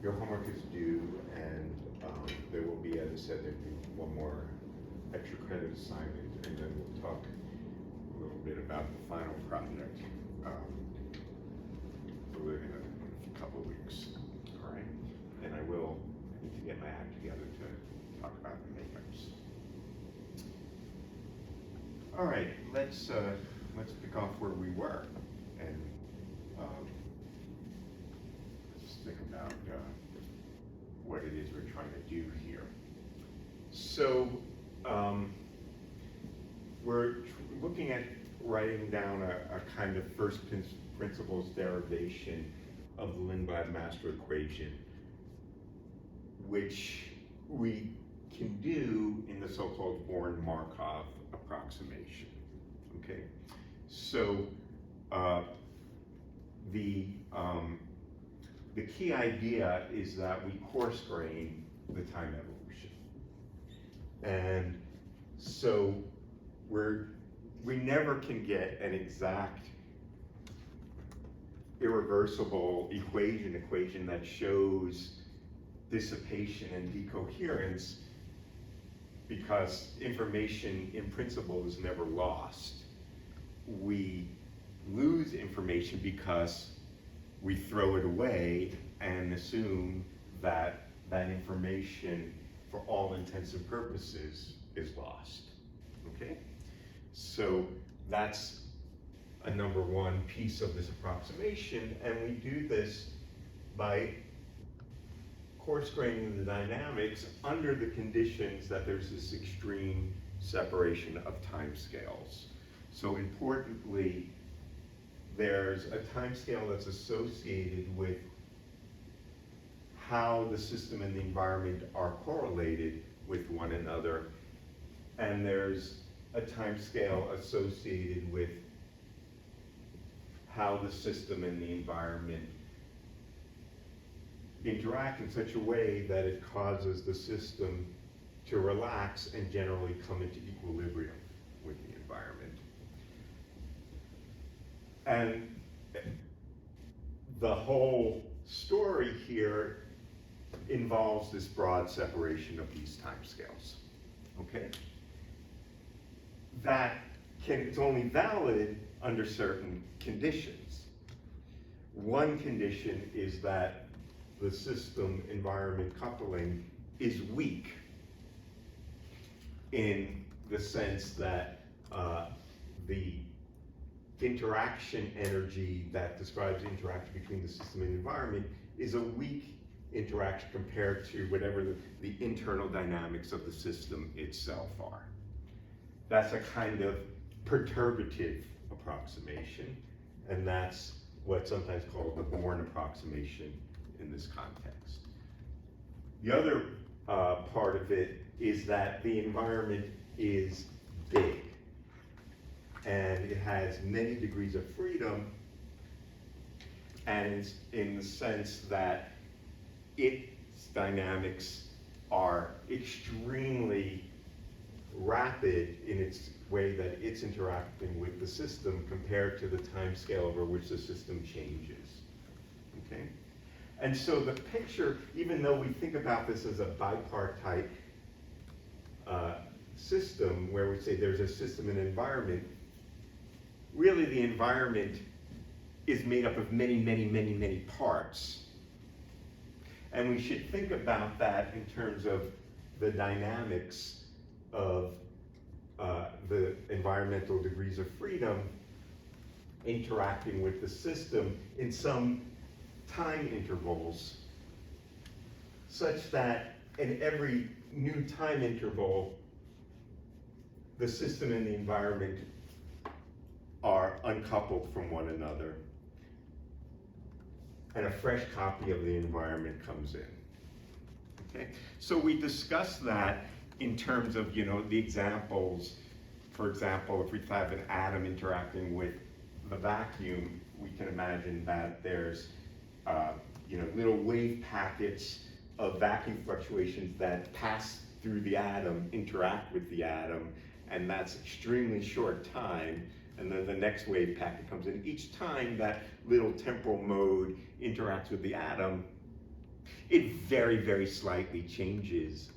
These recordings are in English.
your homework is due, and there will be, as I said, there'll be one more extra credit assignment, and then we'll talk a little bit about the final project in a couple of weeks. All right, and I need to get my act together to talk about the makeups. All right, let's pick off where we were, and let's think about what it is we're trying to do here. So we're looking at writing down a kind of first principles derivation of the Lindblad-Master equation, which we can do in the so-called Born-Markov approximation. Okay, so the key idea is that we coarse grain the time evolution, and so we never can get an exact irreversible equation that shows dissipation and decoherence, because information in principle is never lost. We lose information because we throw it away and assume that that information, for all intents and purposes, is lost. Okay? So that's a number one piece of this approximation, and we do this by coarse graining the dynamics under the conditions that there's this extreme separation of time scales. So importantly, there's a time scale that's associated with how the system and the environment are correlated with one another, and there's a time scale associated with how the system and the environment interact in such a way that it causes the system to relax and generally come into equilibrium with the environment. And the whole story here involves this broad separation of these timescales. Okay? It's only valid under certain conditions. One condition is that the system-environment coupling is weak, in the sense that the interaction energy that describes interaction between the system and the environment is a weak interaction compared to whatever the internal dynamics of the system itself are. That's a kind of perturbative approximation, and that's what's sometimes called the Born approximation in this context. The other part of it is that the environment is big, and it has many degrees of freedom, and in the sense that its dynamics are extremely rapid in its way that it's interacting with the system compared to the time scale over which the system changes. Okay? And so the picture, even though we think about this as a bipartite system, where we say there's a system and environment, really the environment is made up of many, many, many, many parts. And we should think about that in terms of the dynamics of the environmental degrees of freedom interacting with the system in some time intervals, such that in every new time interval, the system and the environment are uncoupled from one another, and a fresh copy of the environment comes in. Okay, so we discussed that in terms of, the examples. For example, if we have an atom interacting with the vacuum, we can imagine that there's little wave packets of vacuum fluctuations that pass through the atom, interact with the atom, and that's extremely short time. And then the next wave packet comes in. Each time that little temporal mode interacts with the atom, It very, very slightly changes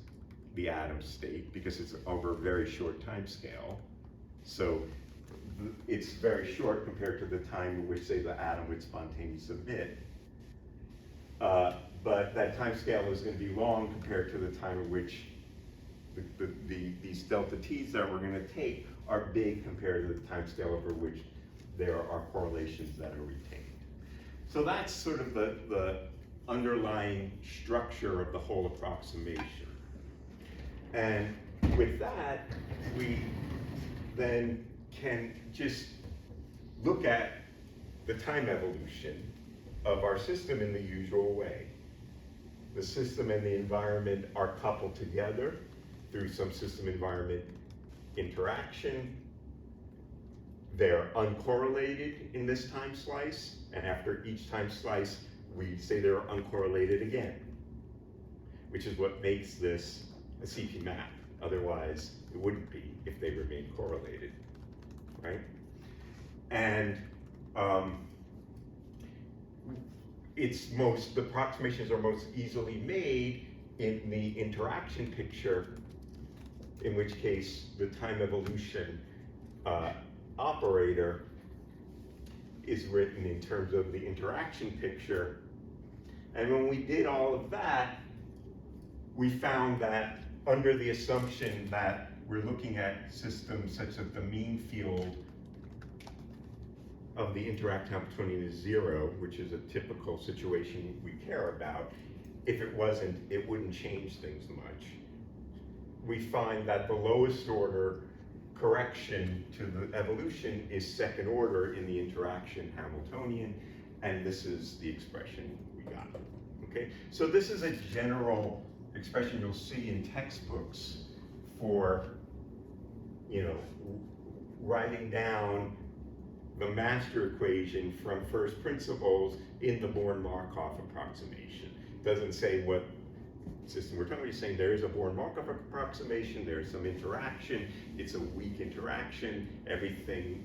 the atom state because it's over a very short time scale. So it's very short compared to the time in which, say, the atom would spontaneously emit. But that time scale is going to be long compared to the time at which these delta t's that we're going to take are big compared to the time scale over which there are correlations that are retained. So that's sort of the underlying structure of the whole approximation. And with that, we then can just look at the time evolution of our system in the usual way. The system and the environment are coupled together through some system-environment interaction. They're uncorrelated in this time slice, and after each time slice, we say they're uncorrelated again, which is what makes this a CP map. Otherwise, it wouldn't be if they remain correlated, right? And the approximations are most easily made in the interaction picture, in which case the time evolution operator is written in terms of the interaction picture. And when we did all of that, we found that under the assumption that we're looking at systems such that the mean field of the interact Hamiltonian is 0, which is a typical situation we care about. If it wasn't, it wouldn't change things much. We find that the lowest order correction to the evolution is second order in the interaction Hamiltonian, and this is the expression we got, okay? So this is a general expression you'll see in textbooks for, writing down the master equation from first principles in the Born-Markov approximation. It doesn't say what system we're talking about. It's saying there is a Born-Markov approximation, there's some interaction, it's a weak interaction, everything,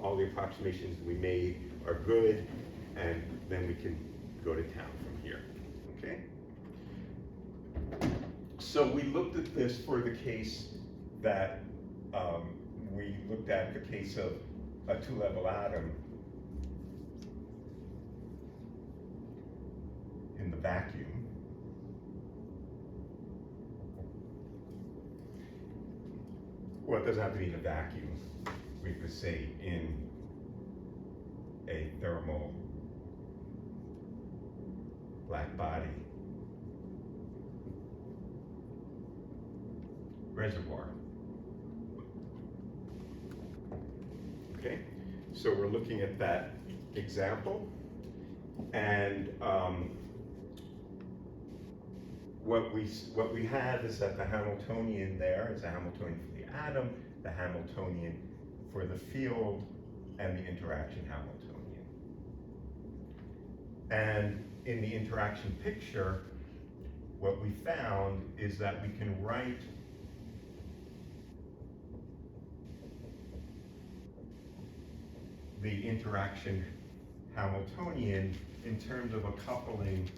all the approximations we made are good, and then we can go to town from here, okay? So we looked at this for the case that we looked at the case of a two-level atom in the vacuum. Well, it doesn't have to be in a vacuum. We could say in a thermal black body reservoir. Okay, so we're looking at that example, and what we have is that the Hamiltonian there is a Hamiltonian for the atom, the Hamiltonian for the field, and the interaction Hamiltonian. And in the interaction picture, what we found is that we can write the interaction Hamiltonian in terms of a coupling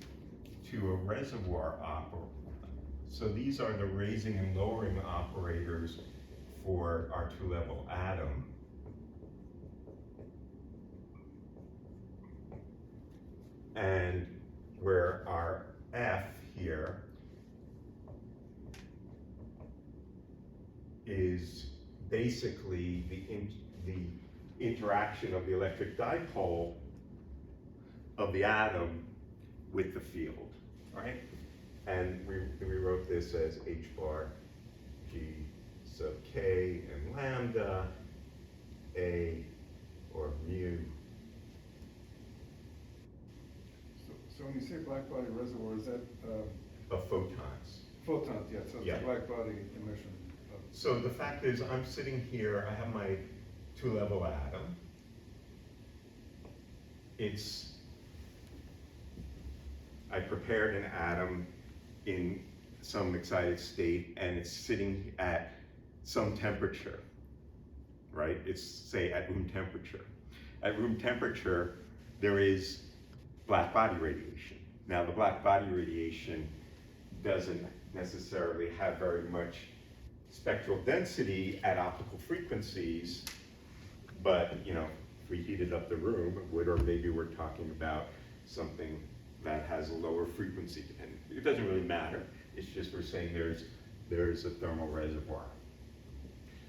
to a reservoir operator. So these are the raising and lowering operators for our two-level atom. And where our F here is basically the interaction of the electric dipole of the atom with the field, right? And we wrote this as H bar G sub K and lambda A or mu. So when you say black body reservoir, is that? Of photons. Photons, yeah, so it's Yeah. a black body emission. So the fact is, I'm sitting here, I have my two-level atom. I prepared an atom in some excited state, and it's sitting at some temperature, right? It's, say, at room temperature. At room temperature, there is black body radiation. Now, the black body radiation doesn't necessarily have very much spectral density at optical frequencies, but, you know, if we heated up the room, it would, or maybe we're talking about something that has a lower frequency, and it doesn't really matter. It's just we're saying there's a thermal reservoir.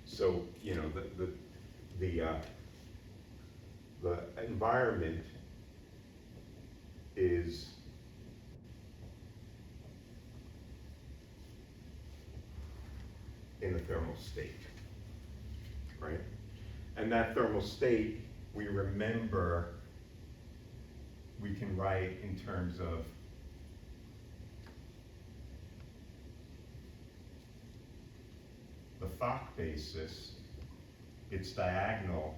So, you know, the environment is in a thermal state, right? And that thermal state, we remember, we can write in terms of the Fock basis. It's diagonal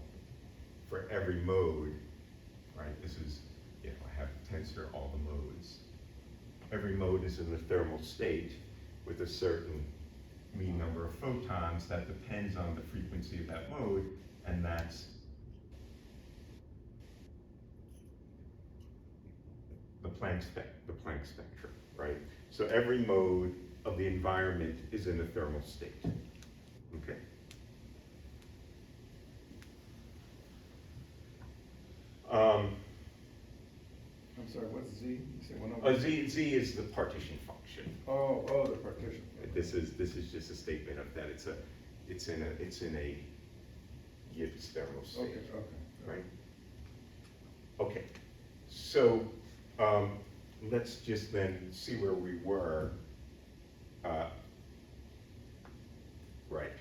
for every mode, right? This is, you know, I have tensor all the modes. Every mode is in the thermal state with a certain mean number of photons that depends on the frequency of that mode, and that's the Planck spectrum, right? So every mode of the environment is in a thermal state, okay? I'm sorry, what's Z? You say 1 over? Z is the partition function. Oh, the partition. This is just a statement of that. It's in a Gibbs thermal state. Okay. Right? Okay. So let's just then see where we were. Right.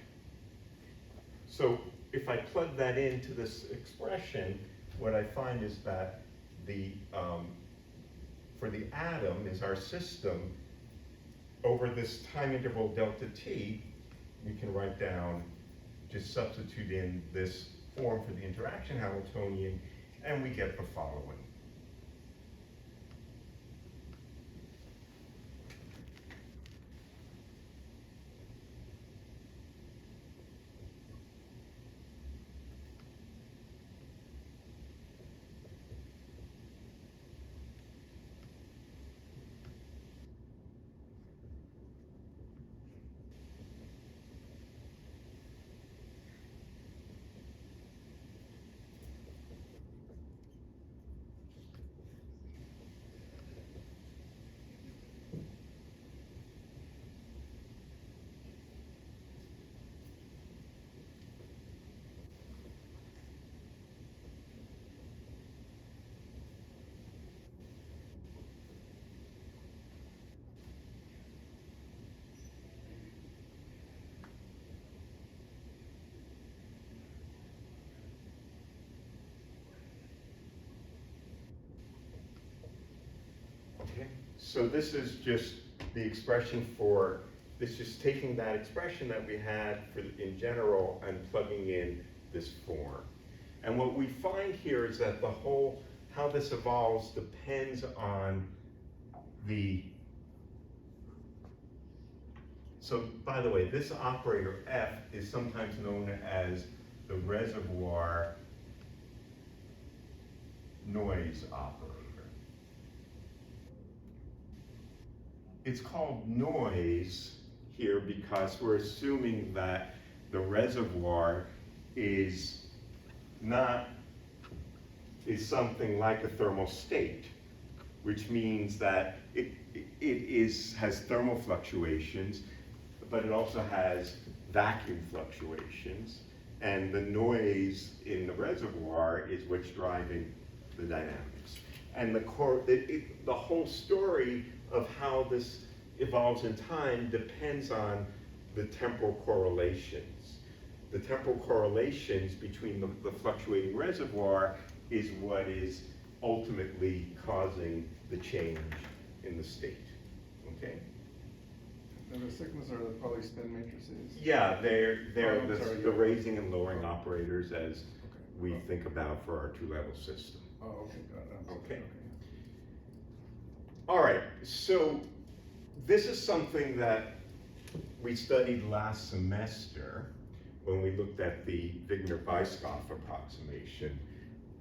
So if I plug that into this expression, what I find is that the for the atom is our system over this time interval delta t, we can write down, just substitute in this form for the interaction Hamiltonian, and we get the following. Okay, so this is just the expression for, this is taking that expression that we had for in general and plugging in this form. And what we find here is that the whole, how this evolves depends on the, so by the way, this operator F is sometimes known as the reservoir noise operator. It's called noise here because we're assuming that the reservoir is something like a thermal state, which means that it has thermal fluctuations, but it also has vacuum fluctuations, and the noise in the reservoir is what's driving the dynamics. And the whole story of how this evolves in time depends on the temporal correlations. The temporal correlations between the fluctuating reservoir is what is ultimately causing the change in the state, okay? And the sigmas are the polyspin matrices? Yeah, they're sorry, the raising and lowering operators as we Okay. think about for our two-level system. Oh, okay, got it. I'm sorry. Okay. All right, so this is something that we studied last semester when we looked at the Wigner-Weisskopf approximation.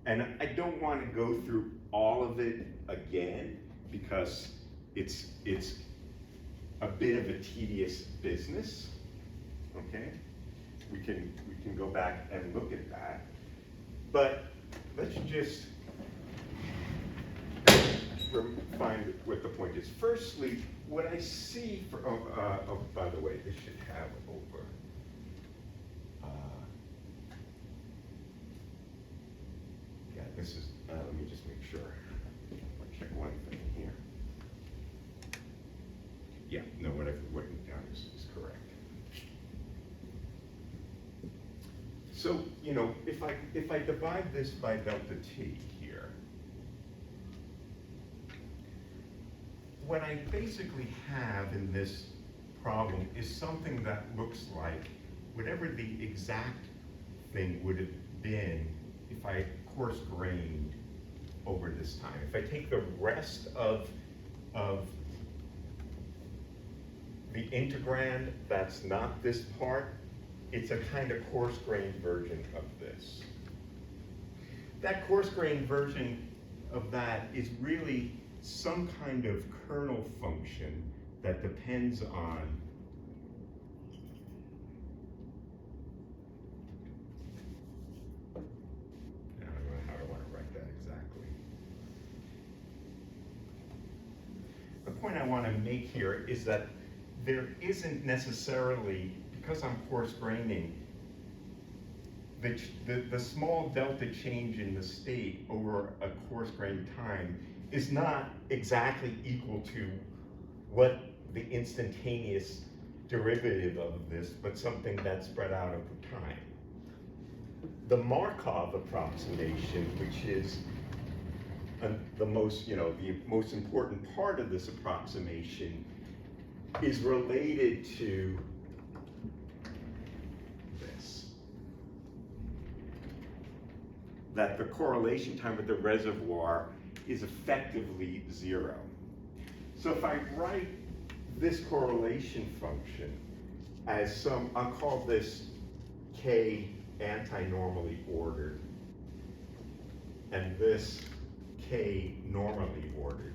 And I don't want to go through all of it again because it's a bit of a tedious business, okay? We can go back and look at that. But let's just find what the point is. Firstly, what I see for, oh, by the way, this should have over. Yeah, this is, let me just make sure. I'll check one thing here. Yeah, no, what I've written down is correct. So, you know, if I divide this by delta t here, what I basically have in this problem is something that looks like whatever the exact thing would have been if I coarse-grained over this time. If I take the rest of the integrand that's not this part, it's a kind of coarse-grained version of this. That coarse-grained version of that is really some kind of kernel function that depends on I don't know how I want to write that exactly. The point I want to make here is that there isn't necessarily, because I'm coarse-graining, the small delta change in the state over a coarse-grained time is not exactly equal to what the instantaneous derivative of this, but something that's spread out over time. The Markov approximation, which is the most important part of this approximation, is related to this. That the correlation time with the reservoir is effectively 0. So if I write this correlation function as some, I'll call this K anti-normally ordered, and this K normally ordered.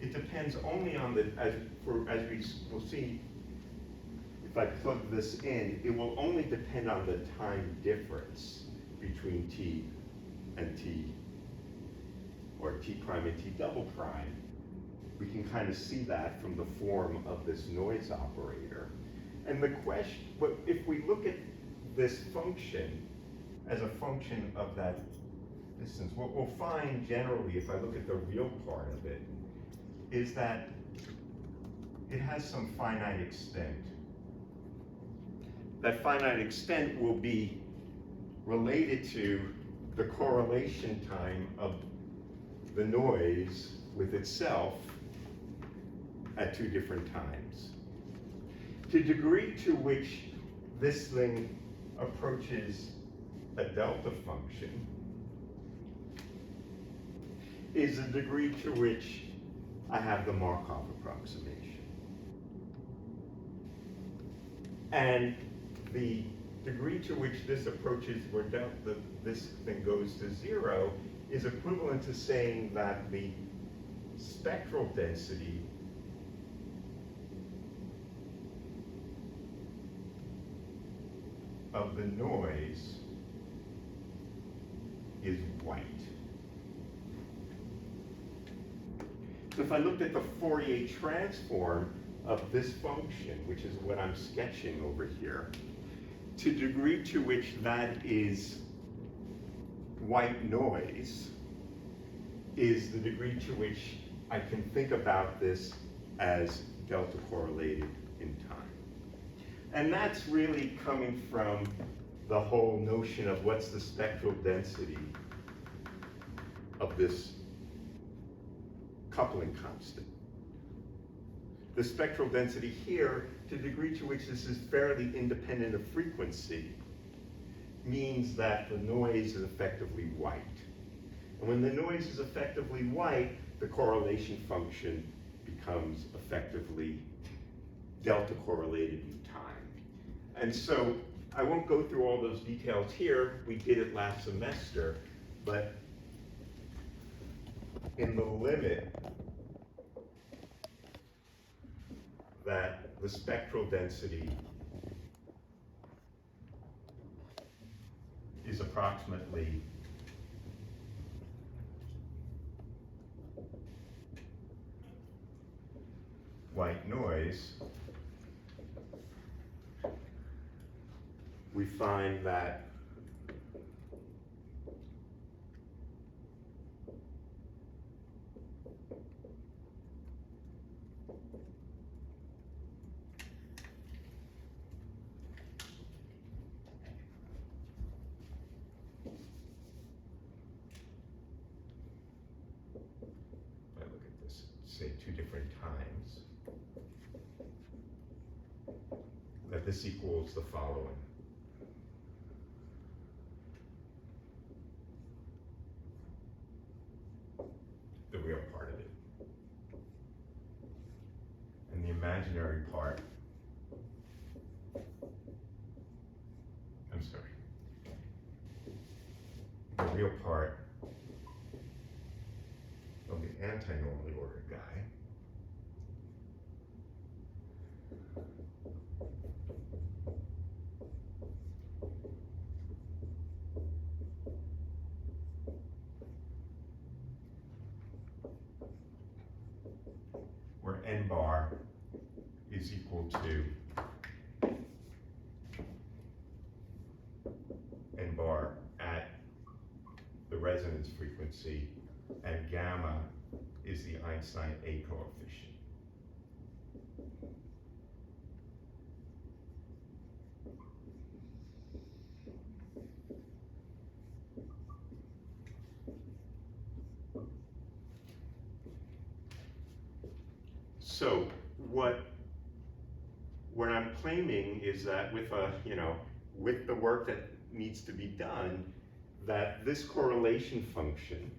It depends only on the, as we will see, if I plug this in, it will only depend on the time difference between T and T, or T prime and T double prime. We can kind of see that from the form of this noise operator. And the question, but if we look at this function as a function of that distance, what we'll find generally, if I look at the real part of it, is that it has some finite extent. That finite extent will be related to the correlation time of the noise with itself at 2 different times. The degree to which this thing approaches a delta function is the degree to which I have the Markov approximation. And the degree to which this approaches where this thing goes to 0 is equivalent to saying that the spectral density of the noise is white. So if I looked at the Fourier transform of this function, which is what I'm sketching over here, to the degree to which that is white noise is the degree to which I can think about this as delta correlated in time. And that's really coming from the whole notion of what's the spectral density of this coupling constant. The spectral density here, to the degree to which this is fairly independent of frequency, means that the noise is effectively white. And when the noise is effectively white, the correlation function becomes effectively delta correlated in time. And so I won't go through all those details here. We did it last semester, but in the limit that the spectral density is approximately white noise, we find that if I look at this, say 2 different times, that this equals the following. The real part of it. And the imaginary part, I'm sorry, the real part of the anti-normally ordered guy where n bar is equal to n bar at the resonance frequency, and gamma is the Einstein A coefficient. So what I'm claiming is that with with the work that needs to be done, that this correlation function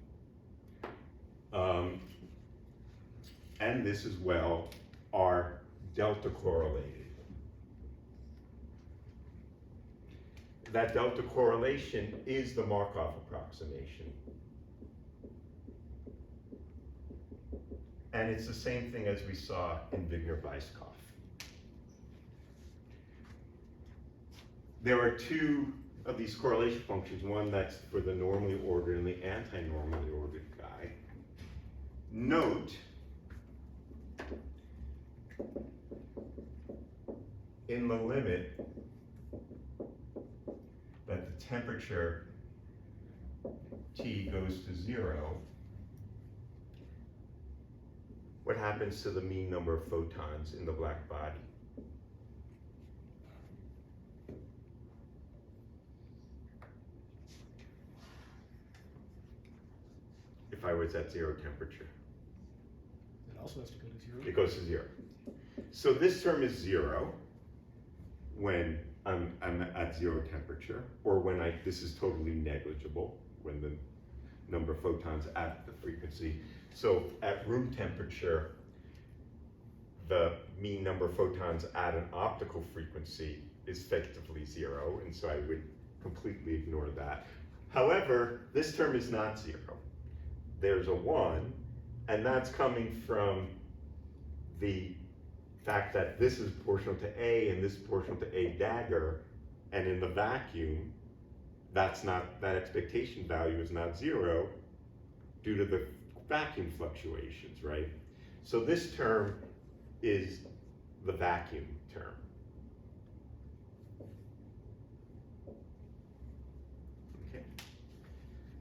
and this as well are delta correlated. That delta correlation is the Markov approximation. And it's the same thing as we saw in Wigner-Weisskopf. There are 2 of these correlation functions, one that's for the normally ordered and the anti-normally ordered guy. Note, in the limit that the temperature T goes to 0, what happens to the mean number of photons in the black body? If I was at 0 temperature? It also has to go to 0. It goes to 0. So this term is 0 when I'm at 0 temperature, or when this is totally negligible, when the number of photons at the frequency. So at room temperature, the mean number of photons at an optical frequency is effectively 0, and so I would completely ignore that. However, this term is not 0. There's a 1, and that's coming from the fact that this is proportional to A and this is proportional to A dagger, and in the vacuum, that expectation value is not 0 due to the vacuum fluctuations, right? So this term is the vacuum term. Okay.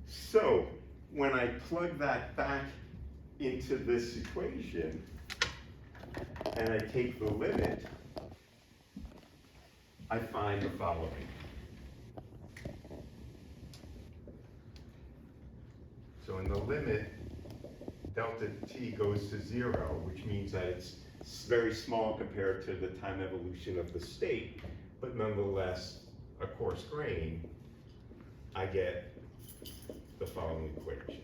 So when I plug that back into this equation and I take the limit, I find the following. So in the limit, delta t goes to 0, which means that it's very small compared to the time evolution of the state, but nonetheless a coarse grain, I get the following equation.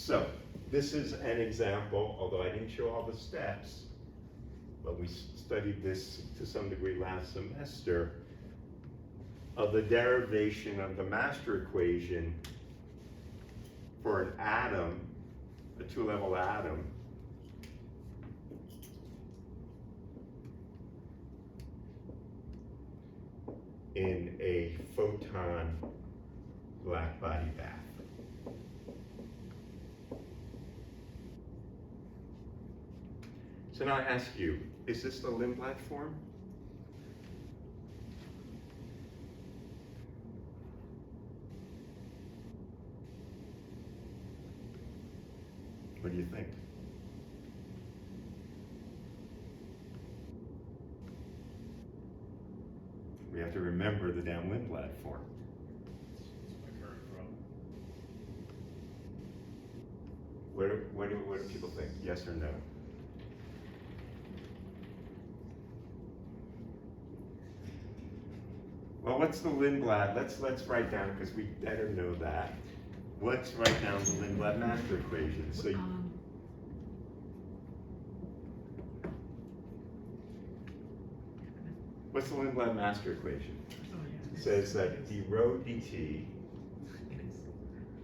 So, this is an example, although I didn't show all the steps, but we studied this to some degree last semester, of the derivation of the master equation for an atom, a two-level atom, in a photon blackbody bath. So now I ask you, is this the Lindblad form? What do you think? We have to remember the damn Lindblad form. It's my current problem. What do people think? Yes or no? Well, what's the Lindblad? Let's write down, because we better know that. Let's write down the Lindblad master equation. So what's the Lindblad master equation? It says that d rho dt,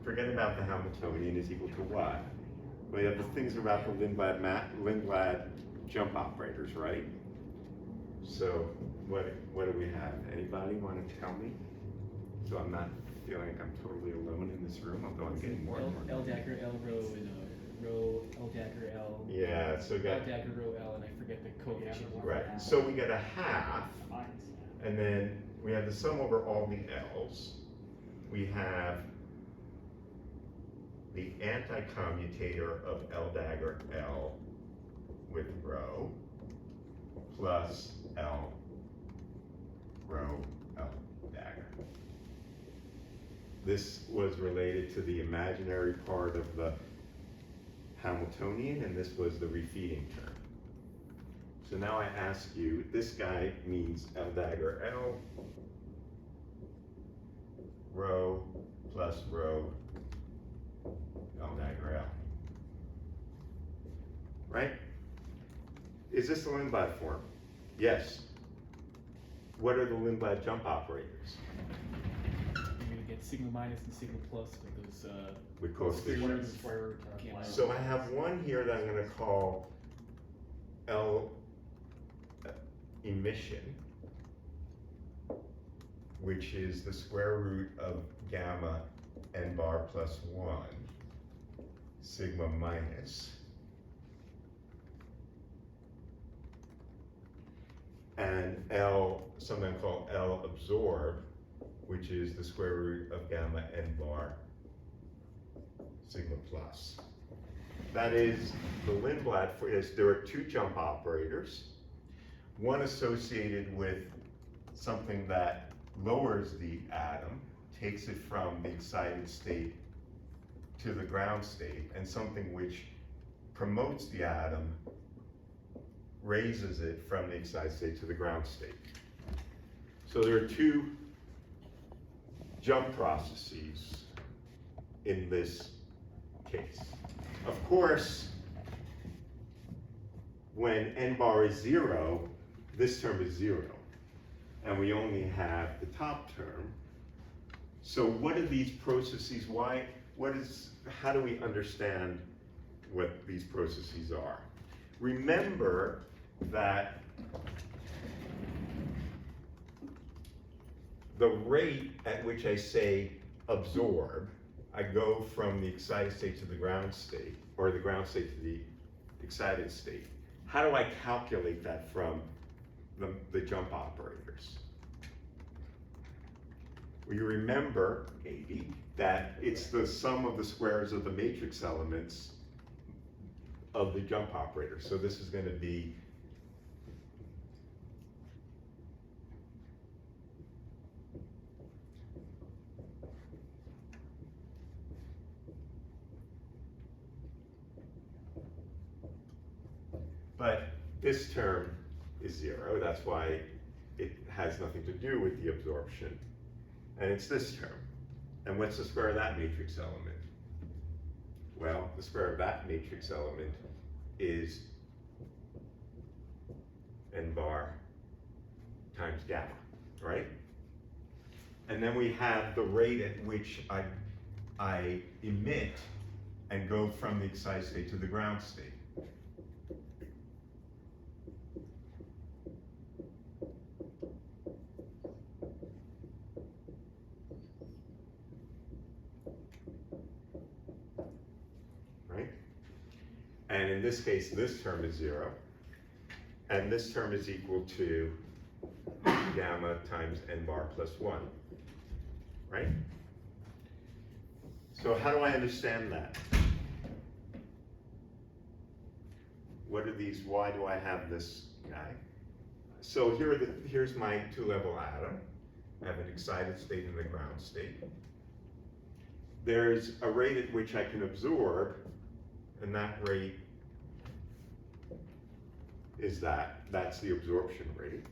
forget about the Hamiltonian, is equal to what? We have the things about the Lindblad jump operators, right? So what do we have? Anybody want to tell me? So I'm not feeling like I'm totally alone in this room, although I'm getting more and more. L dagger, L rho, and rho, L dagger, L. Yeah, so we L got, dagger, rho, L, and I forget the coefficient. right, so we get a half, and then we have the sum over all the L's. We have the anti-commutator of L dagger L with rho plus L rho L dagger. This was related to the imaginary part of the Hamiltonian, and this was the refeeding term. So now I ask you, this guy means L dagger L, rho plus rho L dagger L. Right? Is this the Lindblad form? Yes. What are the Lindblad jump operators? You're gonna get sigma minus and sigma plus with those, With coefficients. So I have one here that I'm going to call L emission, which is the square root of gamma n bar plus 1 sigma minus, and L, something called L absorb, which is the square root of gamma n bar sigma plus. That is the Lindblad. There are two jump operators, one associated with something that lowers the atom, takes it from the excited state to the ground state, and something which promotes the atom, raises it from the excited state to the ground state. So there are two jump processes in this case. Of course, when n bar is 0, this term is 0, and we only have the top term. So what are these processes? How do we understand what these processes are? Remember that the rate at which I say absorb, I go from the excited state to the ground state, or the ground state to the excited state. How do I calculate that from the jump operators? Well, you remember, maybe, that it's the sum of the squares of the matrix elements of the jump operator. So this is going to be but this term is 0, that's why it has nothing to do with the absorption. And it's this term. And what's the square of that matrix element? Well, the square of that matrix element is n bar times gamma, right? And then we have the rate at which I emit and go from the excited state to the ground state. Right? And in this case, this term is 0. And this term is equal to gamma times n bar plus 1. Right? So how do I understand that? What are these? Why do I have this guy? So here's my two-level atom. I have an excited state and a ground state. There's a rate at which I can absorb, and that rate is that's the absorption rate.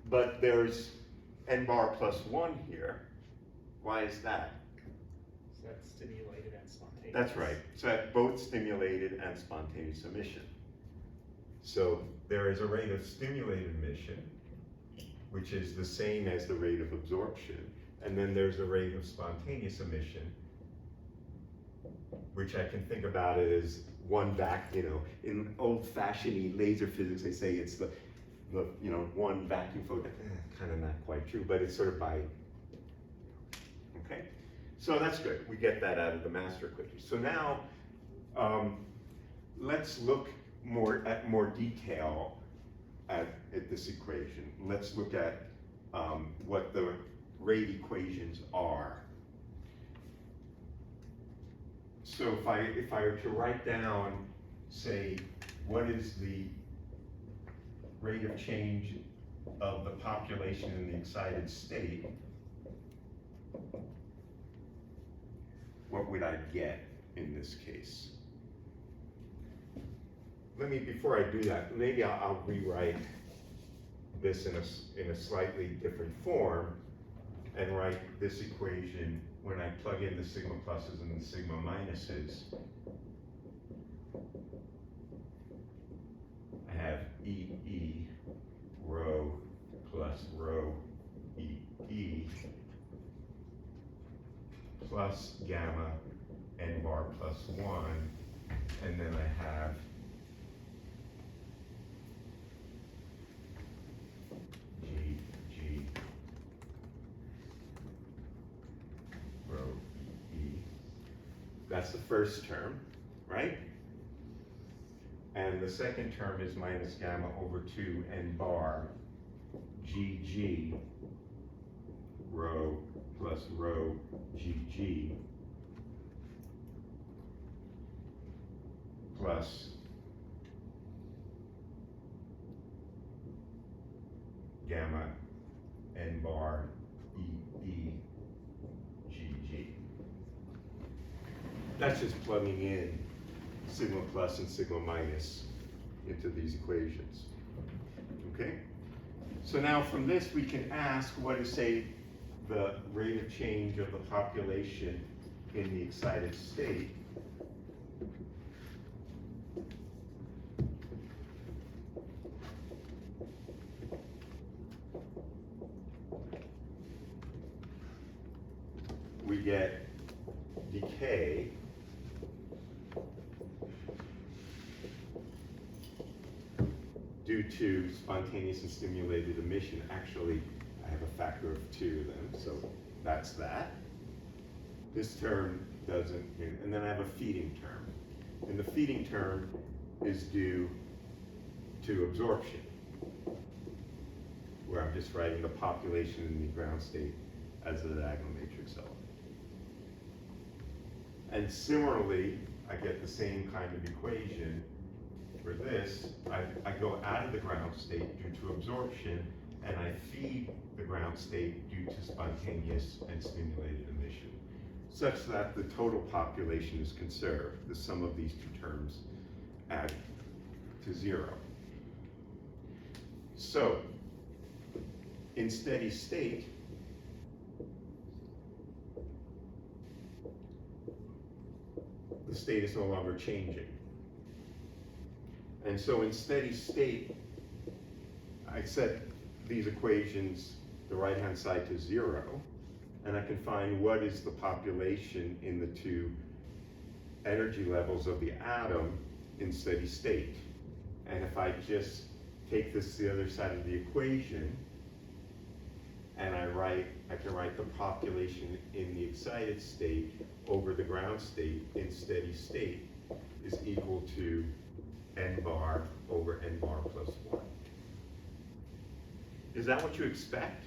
But there's n bar plus 1 here. Why is that? So that's stimulated and spontaneous. That's right. So that's both stimulated and spontaneous emission. So there is a rate of stimulated emission, which is the same as the rate of absorption. And then there's a rate of spontaneous emission, which I can think about it as one in old-fashioned laser physics, they say it's the one vacuum photon. Kind of not quite true, but it's sort of by. Okay, so that's good. We get that out of the master equation. So now, let's look at more detail at this equation. Let's look at what the rate equations are. So if I were to write down, say, what is the rate of change of the population in the excited state, what would I get in this case? Before I do that, maybe I'll rewrite this in a slightly different form and write this equation when I plug in the sigma pluses and the sigma minuses. I have EE rho plus rho EE plus gamma n bar plus 1, and then I have G rho E. That's the first term, right? And the second term is minus gamma over 2 n bar GG rho plus rho GG plus gamma n bar EE GG. That's just plugging in sigma plus and sigma minus into these equations. Okay? So now from this we can ask what is, say, the rate of change of the population in the excited state. We get decay due to spontaneous and stimulated emission. Actually, I have a factor of 2 of them, so that's that. This term doesn't, and then I have a feeding term. And the feeding term is due to absorption, where I'm just writing the population in the ground state as a diagonal matrix element. And similarly, I get the same kind of equation for this. I go out of the ground state due to absorption, and I feed the ground state due to spontaneous and stimulated emission, such that the total population is conserved. The sum of these two terms add to 0. So, in steady state, state is no longer changing. And so in steady state, I set these equations, the right-hand side to 0, and I can find what is the population in the two energy levels of the atom in steady state. And if I just take this to the other side of the equation, and I can write the population in the excited state over the ground state in steady state is equal to n bar over n bar plus 1. Is that what you expect?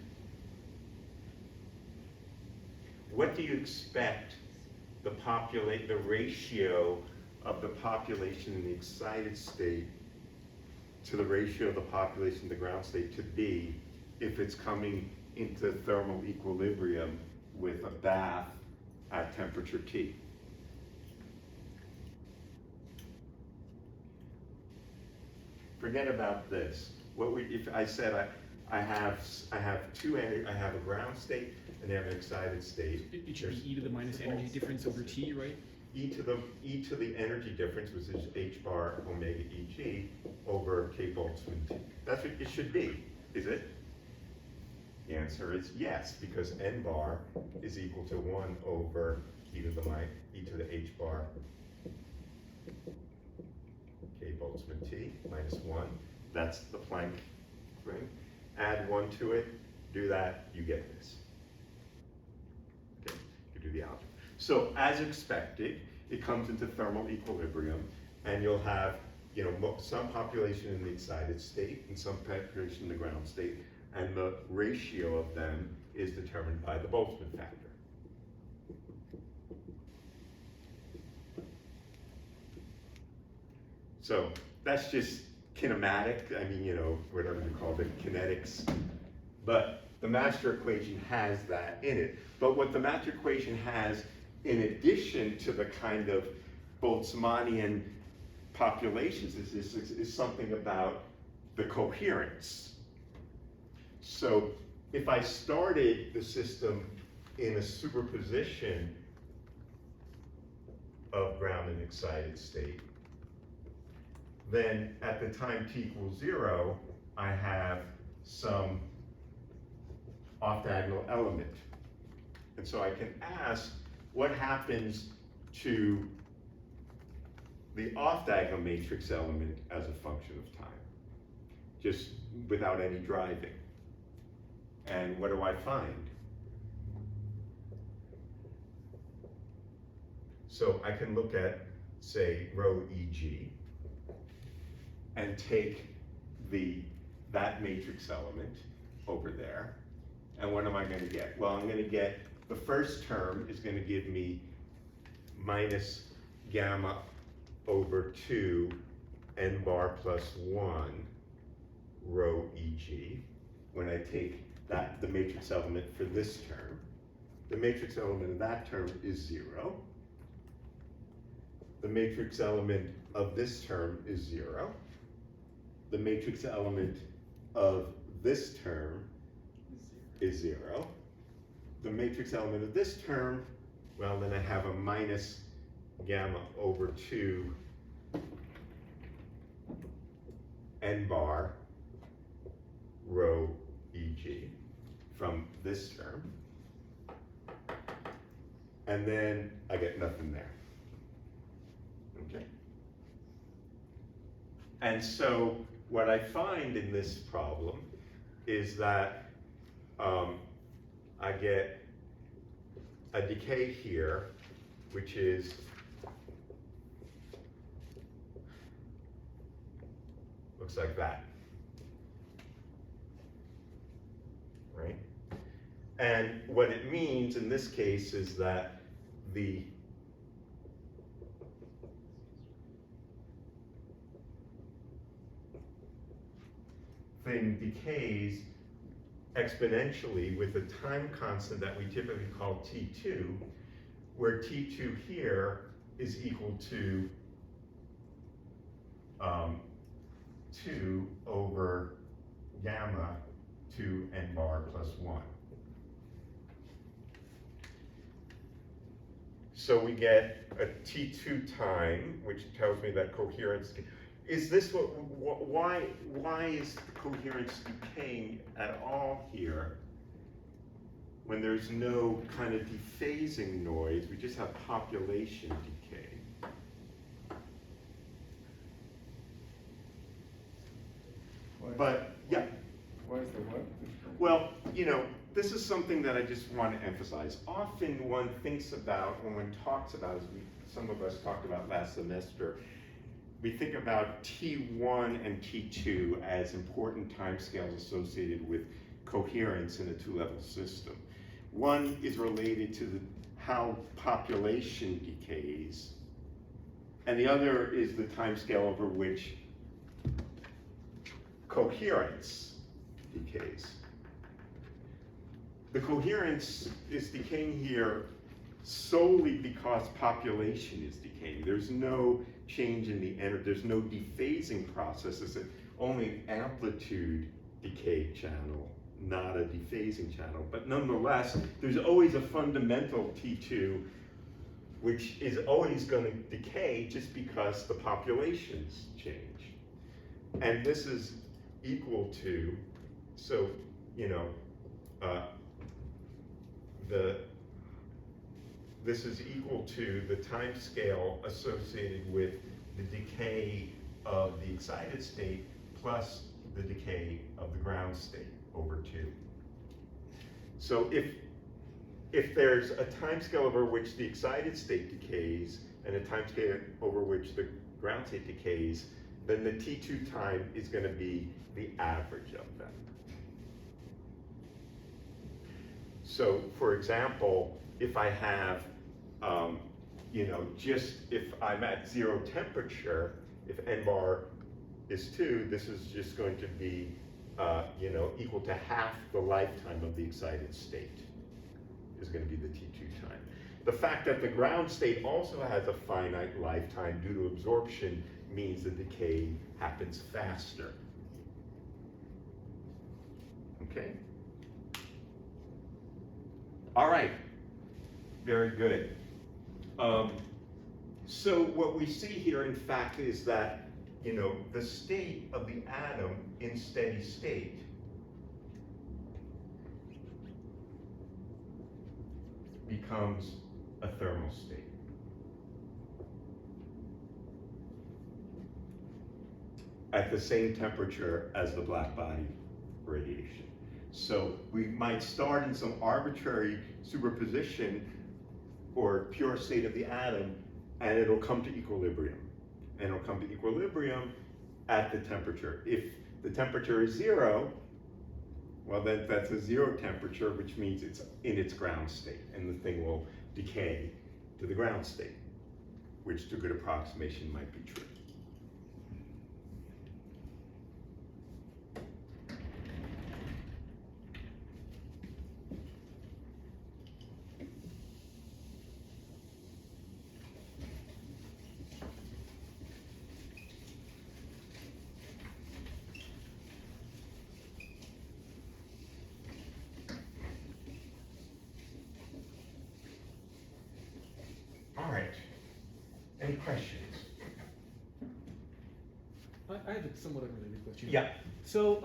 What do you expect the ratio of the population in the excited state to the ratio of the population in the ground state to be if it's coming into thermal equilibrium with a bath at temperature T? Forget about this. If I said I have a ground state and I have an excited state. It should be e to the minus energy difference over t, right? E to the energy difference, which is h bar omega Eg over k Boltzmann T. That's what it should be, is it? The answer is yes, because n bar is equal to 1 over e to the h bar k Boltzmann T minus 1. That's the Planck thing. Add 1 to it, do that, you get this. Okay, you do the algebra. So as expected, it comes into thermal equilibrium, and you'll have, some population in the excited state and some population in the ground state, and the ratio of them is determined by the Boltzmann factor. So that's just kinematic, whatever you call it, kinetics. But the master equation has that in it. But what the master equation has, in addition to the kind of Boltzmannian populations, is something about the coherence. So if I started the system in a superposition of ground and excited state, then at the time t equals 0, I have some off-diagonal element. And so I can ask what happens to the off-diagonal matrix element as a function of time, just without any driving. And what do I find? So I can look at, say, rho Eg, and take that matrix element over there. And what am I going to get? Well, I'm going to get, the first term is going to give me minus gamma over 2 n bar plus 1 rho Eg. When I take the matrix element for this term, the matrix element of that term is 0. The matrix element of this term is 0. The matrix element of this term is 0. The matrix element of this term, well, then I have a minus gamma over 2 n bar rho Eg from this term. And then I get nothing there. Okay? And so what I find in this problem is that I get a decay here, which is looks like that, right? And what it means in this case is that the thing decays exponentially with a time constant that we typically call T2, where T2 here is equal to 2 over gamma 2 n bar plus 1. so we get a T2 time, which tells me that coherence, is this why is the coherence decaying at all here when there's no kind of dephasing noise? We just have population decay. But, yeah. Why is the what? Well, you know, this is something that I just want to emphasize. Often one thinks about, when one talks about, as some of us talked about last semester, we think about T1 and T2 as important timescales associated with coherence in a two-level system. One is related to how population decays, and the other is the timescale over which coherence decays. The coherence is decaying here solely because population is decaying. There's no change in the energy, there's no dephasing process. It's only an amplitude decay channel, not a dephasing channel. But nonetheless, there's always a fundamental T2 which is always going to decay just because the populations change. And this is equal to, so, you know, this is equal to the time scale associated with the decay of the excited state plus the decay of the ground state over 2. So if there's a time scale over which the excited state decays and a time scale over which the ground state decays, then the T2 time is going to be the average of them. So, for example, if I have, you know, just if I'm at 0 temperature, if n bar is 2, this is just going to be, you know, equal to half the lifetime of the excited state is going to be the T2 time. The fact that the ground state also has a finite lifetime due to absorption means the decay happens faster. Okay? All right, very good. So what we see here, in fact, is that, you know, the state of the atom in steady state becomes a thermal state. At the same temperature as the black body radiation. So we might start in some arbitrary superposition or pure state of the atom, and it'll come to equilibrium. And it'll come to equilibrium at the temperature. If the temperature is 0, well, then that's a 0 temperature, which means it's in its ground state, and the thing will decay to the ground state, which to good approximation might be true. All right, any questions? I have a somewhat unrelated question. Yeah. So,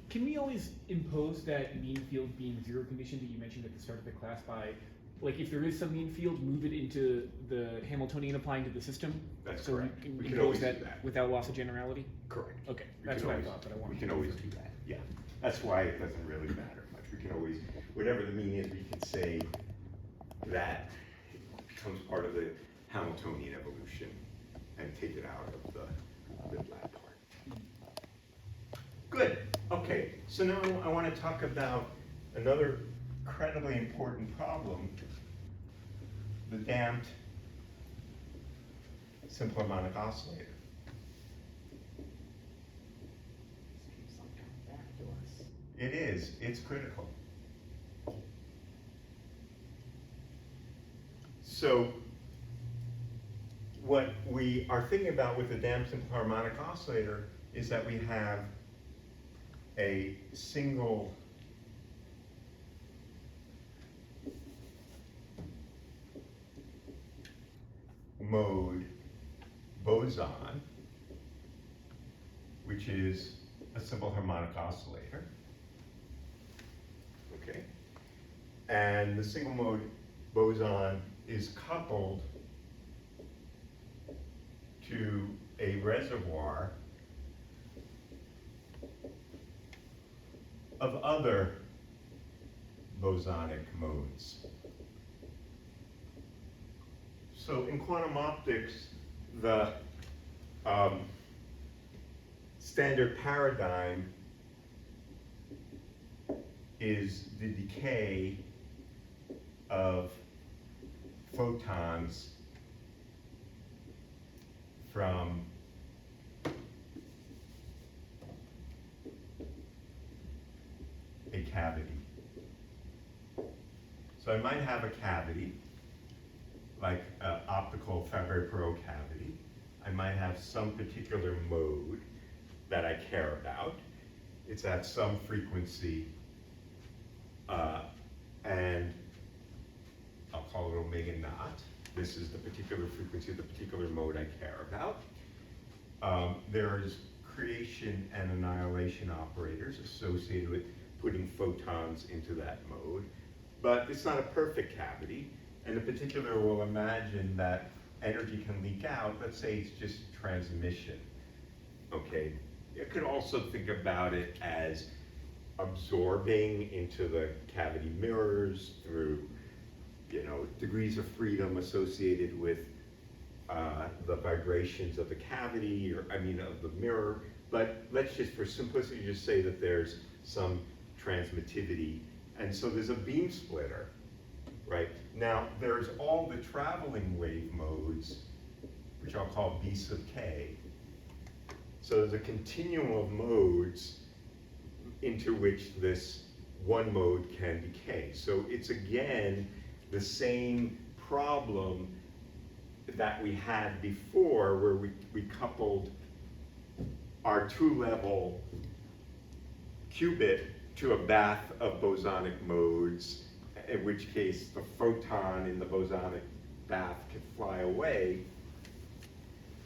can we always impose that mean field being 0 condition that you mentioned at the start of the class by, like, if there is some mean field, move it into the Hamiltonian applying to the system? That's so correct. We We can can impose always do that that. without loss of generality? Correct. Okay, We that's can what always- I thought, but I wanted We can to always confirm. do that, yeah. That's why it doesn't really matter much. We can always, whatever the mean is, we can say that becomes part of the Hamiltonian evolution and take it out of the lab part. Good, okay, so now I want to talk about another incredibly important problem, the damped simple harmonic oscillator. Keeps on coming back to us. It is, it's critical. So what we are thinking about with the damped simple harmonic oscillator is that we have a single mode boson, which is a simple harmonic oscillator. Okay? And the single mode boson is coupled to a reservoir of other bosonic modes. So in quantum optics, the standard paradigm is the decay of photons from a cavity. So I might have a cavity, like an optical Fabry-Perot cavity. I might have some particular mode that I care about. It's at some frequency, and I'll call it omega naught. This is the particular frequency of the particular mode I care about. There's creation and annihilation operators associated with putting photons into that mode, but it's not a perfect cavity. And in particular, we'll imagine that energy can leak out. Let's say it's just transmission. Okay, you could also think about it as absorbing into the cavity mirrors through, degrees of freedom associated with the vibrations of the cavity, of the mirror. But let's just, for simplicity, just say that there's some transmittivity. And so there's a beam splitter, right? Now, there's all the traveling wave modes, which I'll call B sub k. So there's a continuum of modes into which this one mode can decay. So it's again the same problem that we had before, where we coupled our two-level qubit to a bath of bosonic modes, in which case the photon in the bosonic bath can fly away,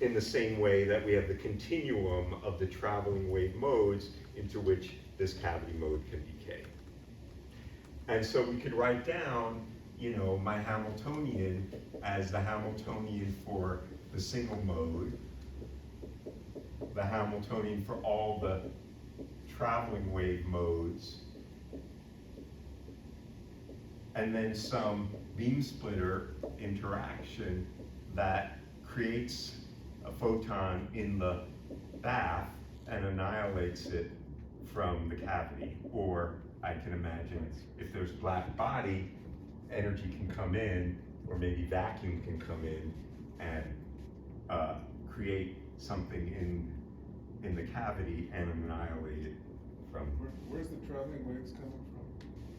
in the same way that we have the continuum of the traveling wave modes into which this cavity mode can decay. And so we could write down, my Hamiltonian as the Hamiltonian for the single mode, the Hamiltonian for all the traveling wave modes, and then some beam splitter interaction that creates a photon in the bath and annihilates it from the cavity. Or I can imagine if there's black body, energy can come in, or maybe vacuum can come in and create something in the cavity and annihilate it from. Where's the traveling waves coming from?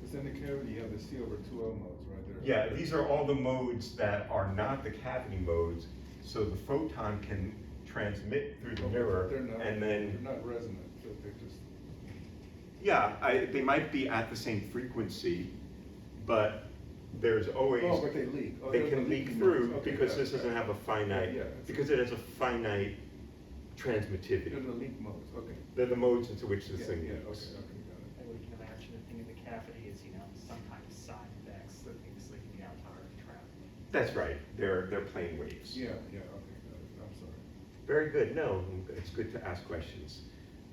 Because in the cavity you have the C/2L modes, right there. Yeah, these are all the modes that are not the cavity modes, so the photon can transmit through the mirror, and then they're not resonant. They're just. Yeah, they might be at the same frequency, but there's always. Oh, but they leak. Oh, they can leak through okay, because this doesn't have a finite. Yeah, because it has a finite transmittivity. They're the leak modes. Okay. They're the modes into which this thing Okay, moves. got it. And we can imagine a thing in the cavity is, some kind of sine index that things leaking out are traveling. That's right. They're plane waves. Yeah, okay, got it. I'm sorry. Very good. No, it's good to ask questions.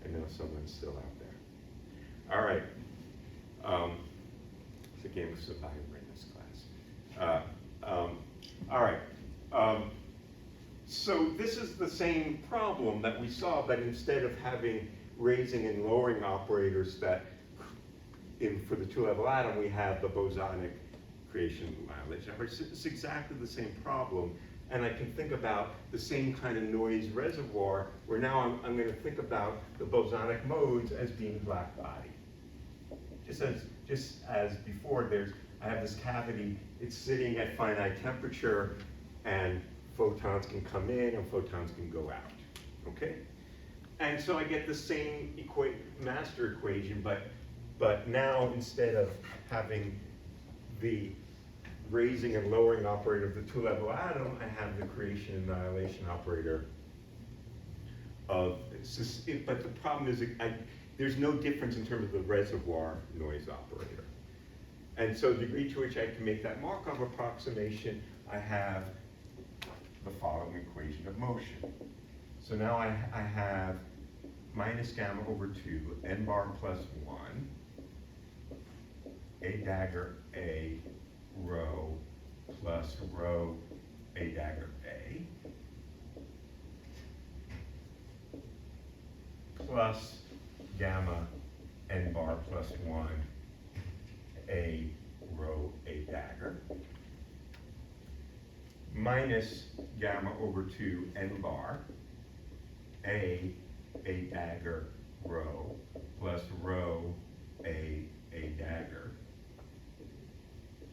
I know someone's still out there. All right. It's a game of survivor in this class. All right. So this is the same problem that we saw, but instead of having raising and lowering operators that, for the two-level atom, we have the bosonic creation and annihilation operators. It's exactly the same problem. And I can think about the same kind of noise reservoir, where now I'm going to think about the bosonic modes as being black body. Just as before, I have this cavity, it's sitting at finite temperature, and photons can come in and photons can go out, okay? And so I get the same master equation, but now instead of having the raising and lowering operator of the two-level atom, I have the creation and annihilation operator of, but the problem is there's no difference in terms of the reservoir noise operator. And so the degree to which I can make that Markov approximation, I have the following equation of motion. So now I have minus gamma over 2, n bar plus 1, a dagger a rho plus rho a dagger a, plus gamma n bar plus 1 a rho a dagger, minus gamma over 2 n bar a dagger rho plus rho a dagger,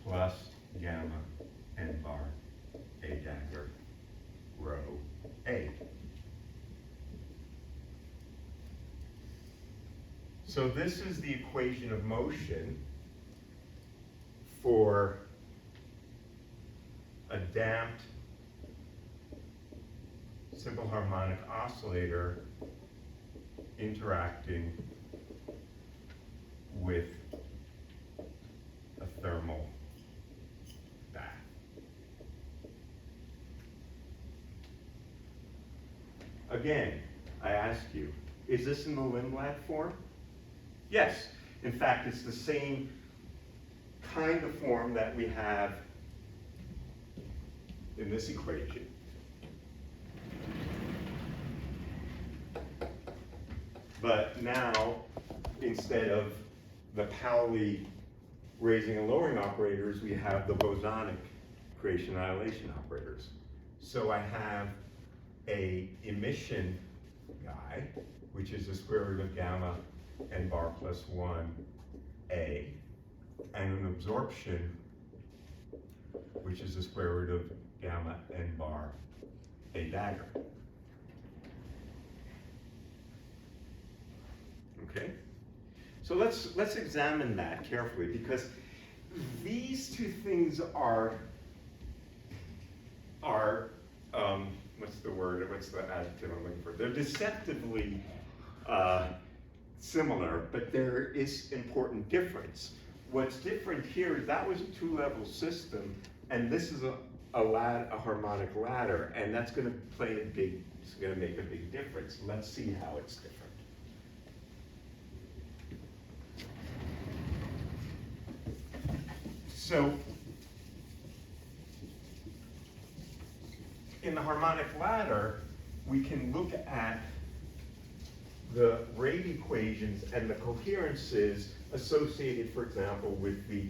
plus gamma n bar a dagger rho a. So this is the equation of motion for a damped simple harmonic oscillator interacting with a thermal bath. Again, I ask you, is this in the Lindblad form? Yes. In fact, it's the same kind of form that we have in this equation. But now, instead of the Pauli raising and lowering operators, we have the bosonic creation annihilation operators. So I have a emission guy, which is the square root of gamma n bar plus 1 a, and an absorption, which is the square root of gamma n bar a dagger. Okay, so let's examine that carefully, because these two things are what's the word? What's the adjective I'm looking for? They're deceptively similar, but there is important difference. What's different here is that was a two-level system, and this is a harmonic ladder, and that's going to it's going to make a big difference. Let's see how it's different. So, in the harmonic ladder, we can look at the rate equations and the coherences associated, for example, with the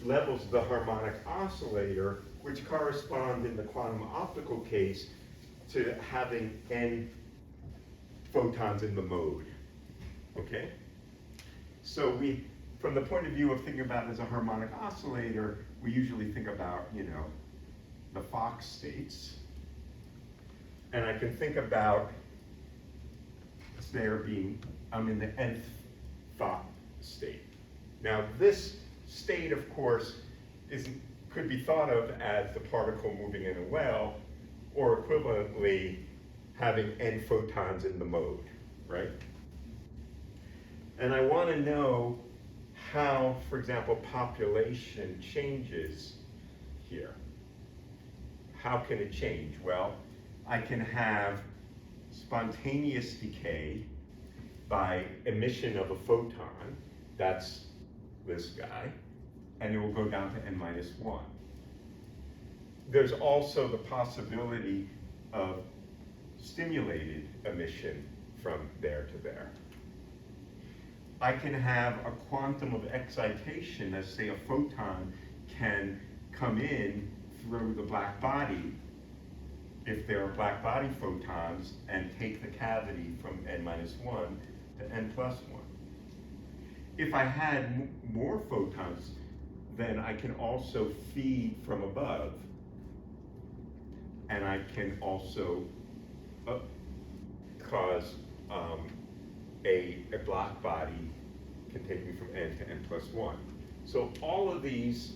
levels of the harmonic oscillator, which correspond in the quantum optical case to having n photons in the mode. Okay? So from the point of view of thinking about it as a harmonic oscillator, we usually think about, the Fock states. And I can think about I'm in the nth Fock state. Now this state, of course, could be thought of as the particle moving in a well, or equivalently having n photons in the mode, right? And I want to know how, for example, population changes here. How can it change? Well, I can have spontaneous decay by emission of a photon, that's this guy, and it will go down to n minus 1. There's also the possibility of stimulated emission from there to there. I can have a quantum of excitation, as say a photon can come in through the black body, if there are black body photons, and take the cavity from n minus 1 to n plus 1. If I had more photons, then I can also feed from above, and I can also cause a black body can take me from n to n plus 1. So all of these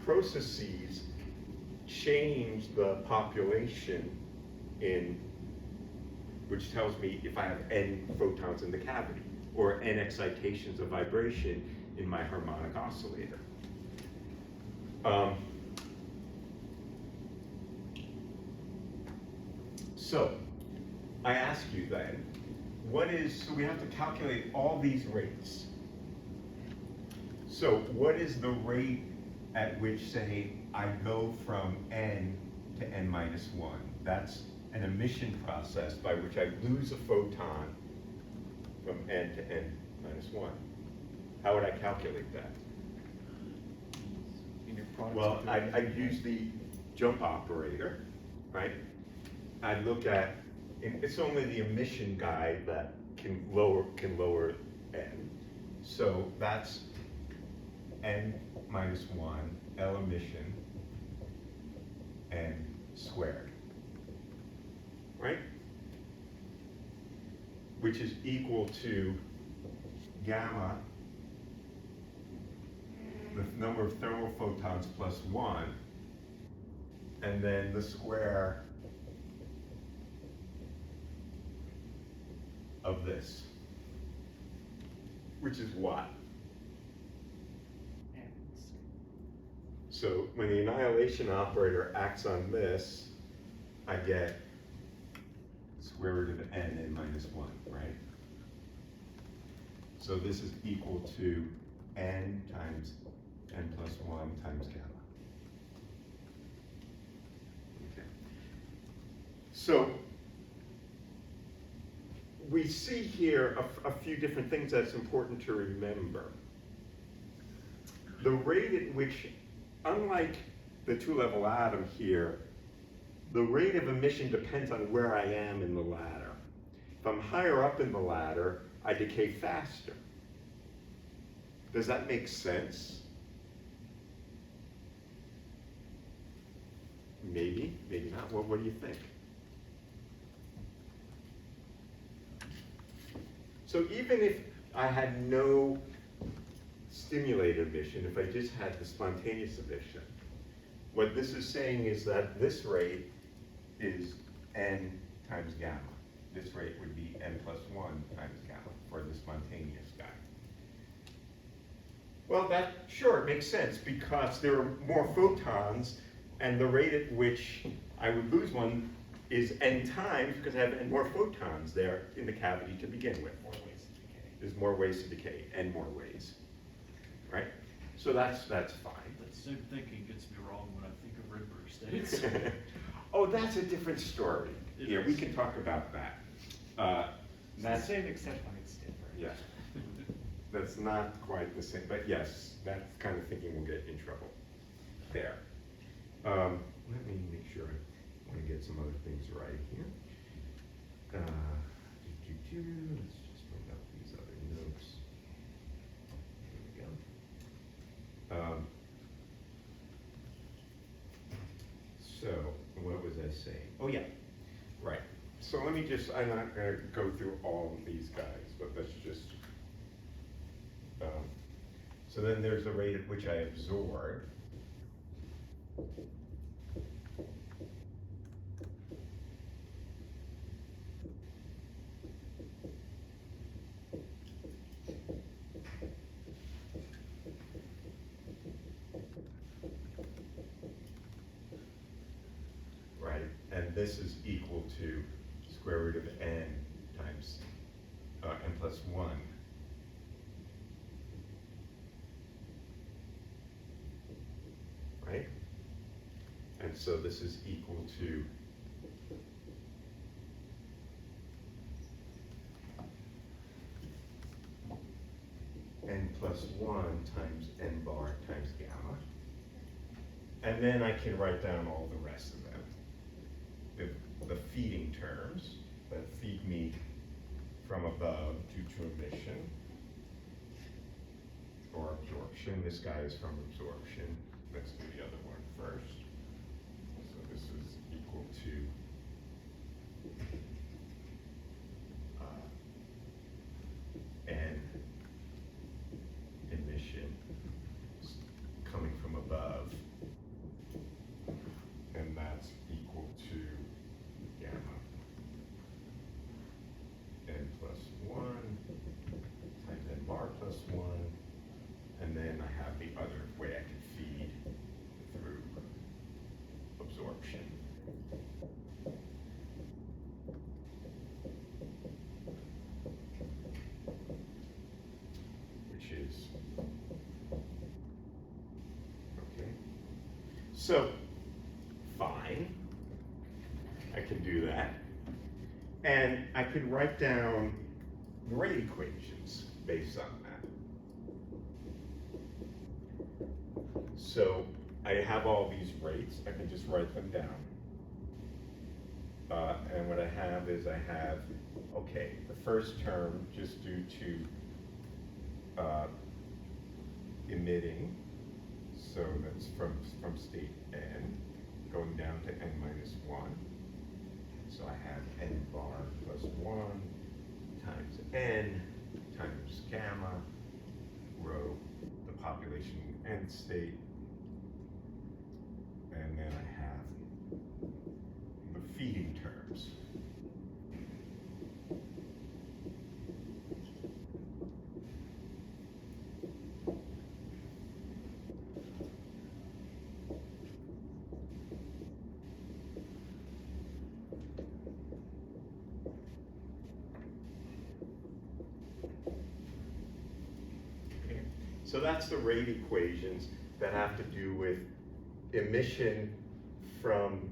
processes change the population in, which tells me if I have n photons in the cavity, or n excitations of vibration in my harmonic oscillator. So, I ask you then, so we have to calculate all these rates. So what is the rate at which, say, I go from n to n minus 1? That's an emission process by which I lose a photon from n to n minus 1. How would I calculate that? In your product Well, sector. I'd use the jump operator, right? I'd look at, it's only the emission guy that can lower n. So that's n minus 1, L emission, n squared, right? Which is equal to gamma, the number of thermal photons plus 1, and then the square of this, which is what? And So when the annihilation operator acts on this, I get square root of n minus 1, right? So this is equal to n times n plus 1 times gamma. Okay. So we see here a few different things that's important to remember. The rate at which, unlike the two-level atom here, the rate of emission depends on where I am in the ladder. If I'm higher up in the ladder, I decay faster. Does that make sense? Maybe, maybe not. What do you think? So even if I had no stimulated emission, if I just had the spontaneous emission, what this is saying is that this rate is n times gamma. This rate would be n plus 1 times gamma for the spontaneous guy. Well, sure, it makes sense because there are more photons, and the rate at which I would lose one is n times because I have n more photons there in the cavity to begin with. more ways to decay. There's more ways to decay, n more ways, right? So that's fine. That same thinking gets me wrong when I think of Rydberg states. Oh, that's a different story. It Yeah, we is. can talk about that. It's the same except when it's different. Yeah, that's not quite the same, but yes, that kind of thinking will get in trouble there. Let me make sure I want to get some other things right here. Let's just bring up these other notes. There we go. So, what was I saying? Oh, yeah, right. So let me just, I'm not going to go through all of these guys, but let's just, so then there's the rate at which I absorb. Right, and this is equal to square root of n times n plus 1. Right? And so this is equal to n plus 1 times n bar times gamma. And then I can write down all the rest of them. The feeding terms that feed me from above due to emission or absorption. This guy is from absorption. Let's do the other one first. So this is equal to n emission coming from above So, fine, I can do that. And I could write down the rate equations based on that. So I have all these rates, I can just write them down. And what I have is okay, the first term just due to emitting, so that's from state n, going down to n minus 1. So I have n bar plus 1 times n times gamma, rho, the population end state, and then I have the feeding terms. So that's the rate equations that have to do with emission from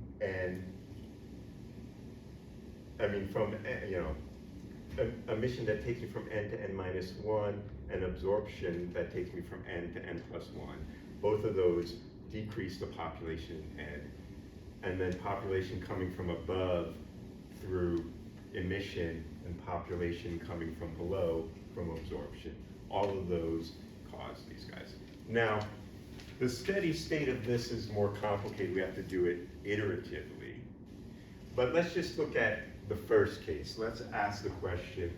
emission that takes me from n to n minus 1, and absorption that takes me from n to n plus 1. Both of those decrease the population in n. And then population coming from above through emission, and population coming from below from absorption. All of those cause these guys. Now, the steady state of this is more complicated. We have to do it iteratively. But let's just look at the first case. Let's ask the question,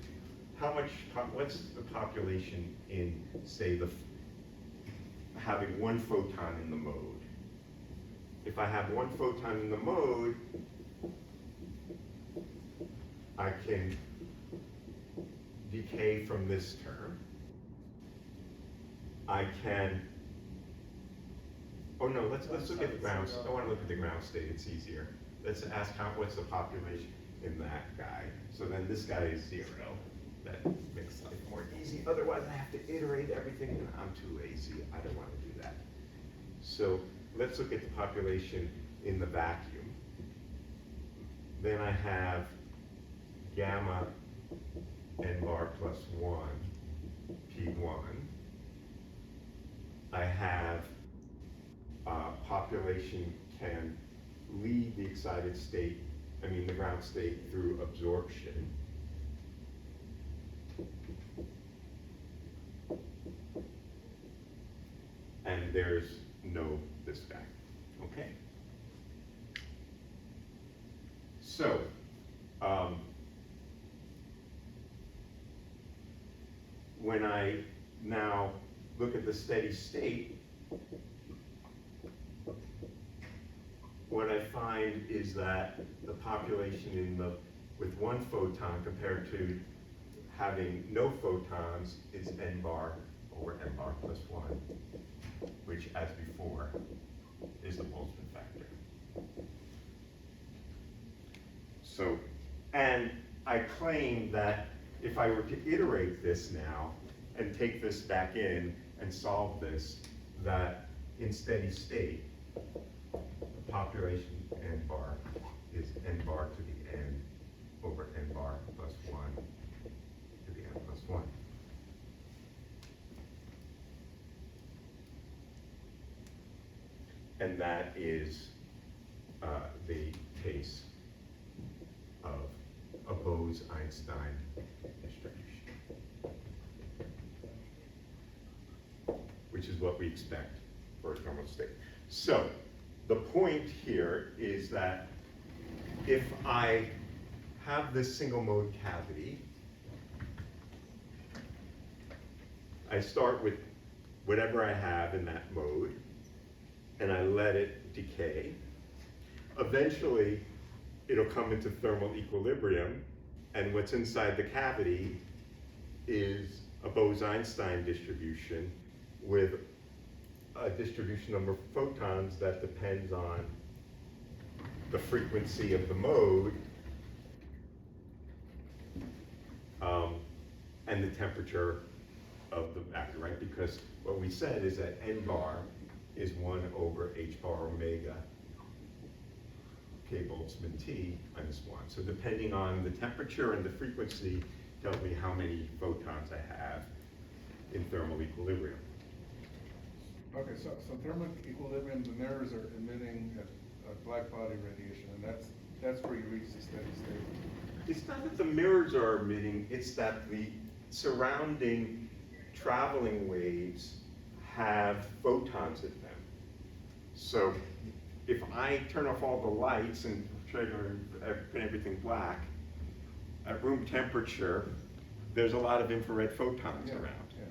what's the population in, say, having one photon in the mode? If I have one photon in the mode, I can decay from this term. I can, oh no, let's look at the ground. I want to look at the ground state, it's easier. Let's ask what's the population in that guy. So then this guy is 0. That makes life more easy. Otherwise I have to iterate everything and I'm too lazy. I don't want to do that. So let's look at the population in the vacuum. Then I have gamma n bar plus 1, P1. I have population can leave the excited state, the ground state, through absorption. And there's this guy, okay? So, when I now look at the steady state, what I find is that the population with one photon compared to having no photons is n bar over n bar plus 1, which, as before, is the Boltzmann factor. So, and I claim that if I were to iterate this now and take this back in and solve this, that in steady state, the population n bar is n bar to the n over n bar plus 1 to the n plus 1. And that is the case of a Bose-Einstein distribution, which is what we expect for a thermal state. So the point here is that if I have this single mode cavity, I start with whatever I have in that mode, and I let it decay. Eventually, it'll come into thermal equilibrium, and what's inside the cavity is a Bose-Einstein distribution with a distribution number of photons that depends on the frequency of the mode and the temperature of the vacuum, right? Because what we said is that n bar is 1 over h bar omega omega k Boltzmann T minus 1. So depending on the temperature and the frequency, tells me how many photons I have in thermal equilibrium. Okay, so thermal equilibrium, the mirrors are emitting a black body radiation, and that's where you reach the steady state. It's not that the mirrors are emitting, it's that the surrounding traveling waves have photons in them. So if I turn off all the lights and try to put everything black, at room temperature, there's a lot of infrared photons around. Yeah.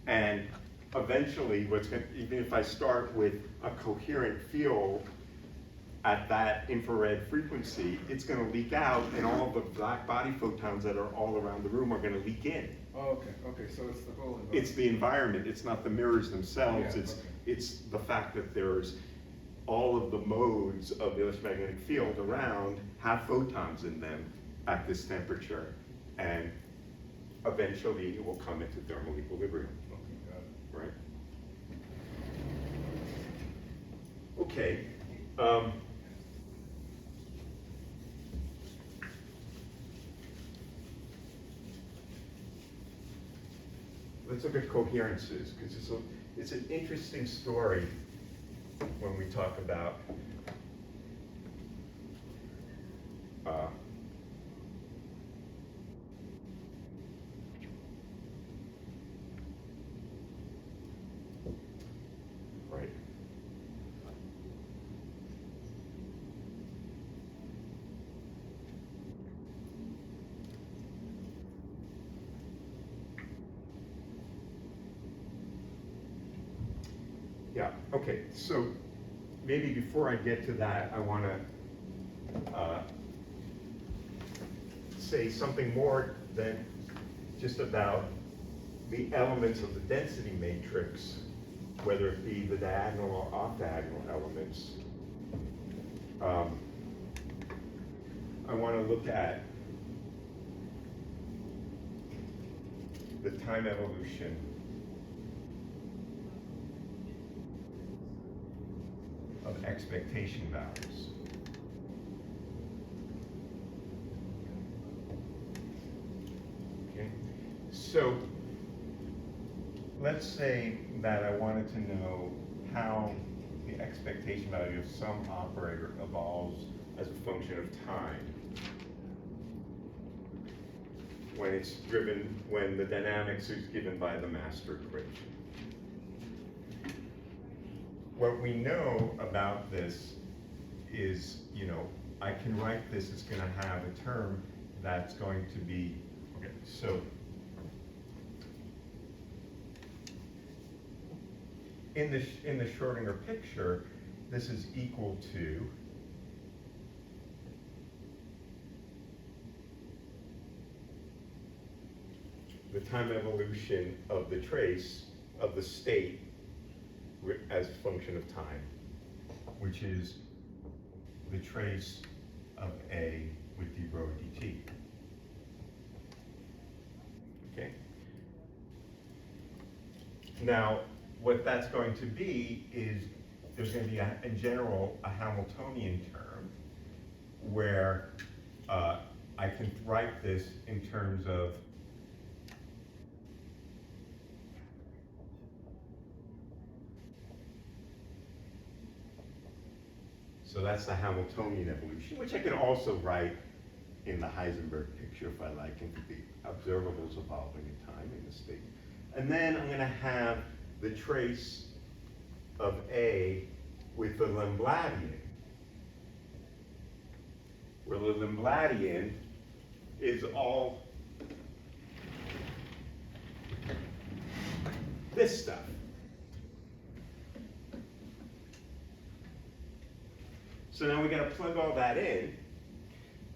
And eventually, even if I start with a coherent field at that infrared frequency, it's going to leak out, and all of the black body photons that are all around the room are going to leak in. Oh, okay, so it's the whole environment. It's the environment, it's not the mirrors themselves, Yeah, it's, okay. it's the fact that there's all of the modes of the electromagnetic field around have photons in them at this temperature, and eventually it will come into thermal equilibrium, Okay, got it. right? Okay. Let's look at coherences, because it's an interesting story when we talk about right. Yeah, okay, so maybe before I get to that, I want to say something more than just about the elements of the density matrix, whether it be the diagonal or off-diagonal elements. I want to look at the time evolution of expectation values. Okay, so let's say that I wanted to know how the expectation value of some operator evolves as a function of time when it's driven, when the dynamics is given by the master equation. What we know about this is, I can write this, it's going to have a term that's going to be, okay, so in the Schrodinger picture, this is equal to the time evolution of the trace of the state as a function of time, which is the trace of A with d rho dt. Okay. Now, what that's going to be is there's going to be, in general, a Hamiltonian term where I can write this in terms of so that's the Hamiltonian evolution, which I can also write in the Heisenberg picture if I like, into the observables evolving in time in the state. And then I'm going to have the trace of A with the Lembladian, where the Lembladian is all this stuff. So now we got to plug all that in,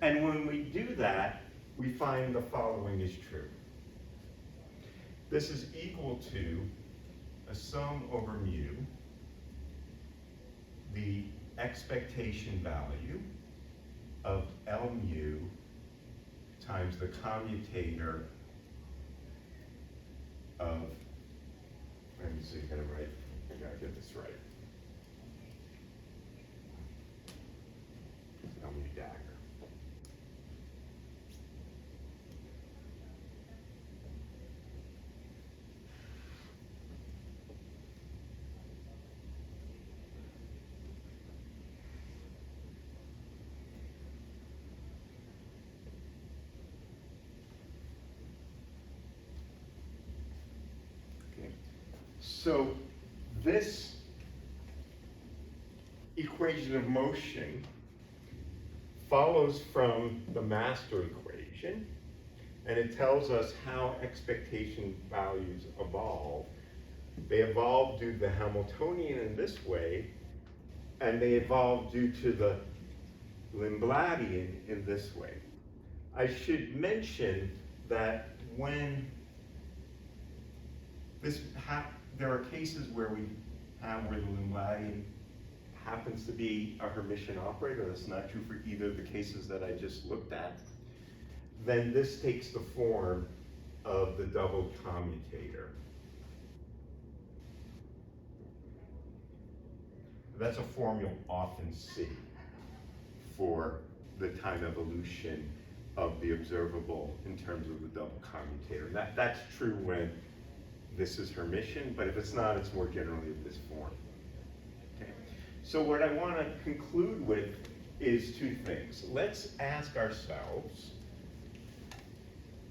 and when we do that, we find the following is true. This is equal to a sum over mu, the expectation value of L mu times the commutator of, let me see, I gotta get this right. dagger. Okay. So this equation of motion follows from the master equation, and it tells us how expectation values evolve. They evolve due to the Hamiltonian in this way, and they evolve due to the Lindbladian in this way. I should mention that when there are cases where the Lindbladian happens to be a Hermitian operator. That's not true for either of the cases that I just looked at. Then this takes the form of the double commutator. That's a form you'll often see for the time evolution of the observable in terms of the double commutator. That's true when this is Hermitian, but if it's not, it's more generally of this form. Okay. So what I want to conclude with is two things. Let's ask ourselves,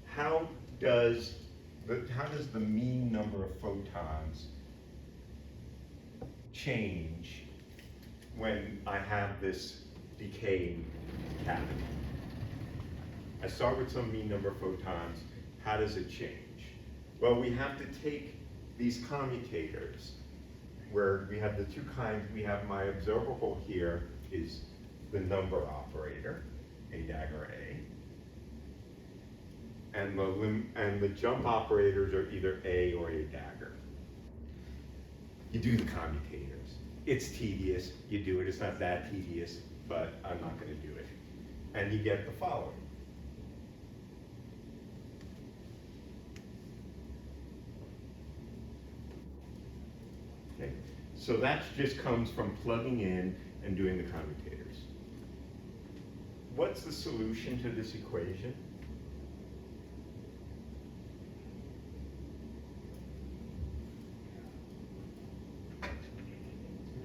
how does the mean number of photons change when I have this decaying cavity? I start with some mean number of photons. How does it change? Well, we have to take these commutators, where we have the two kinds. We have my observable here is the number operator, A dagger A, and the jump operators are either A or A dagger. You do the commutators. It's tedious. You do it. It's not that tedious, but I'm not going to do it. And you get the following. Okay. So that just comes from plugging in and doing the commutators. What's the solution to this equation?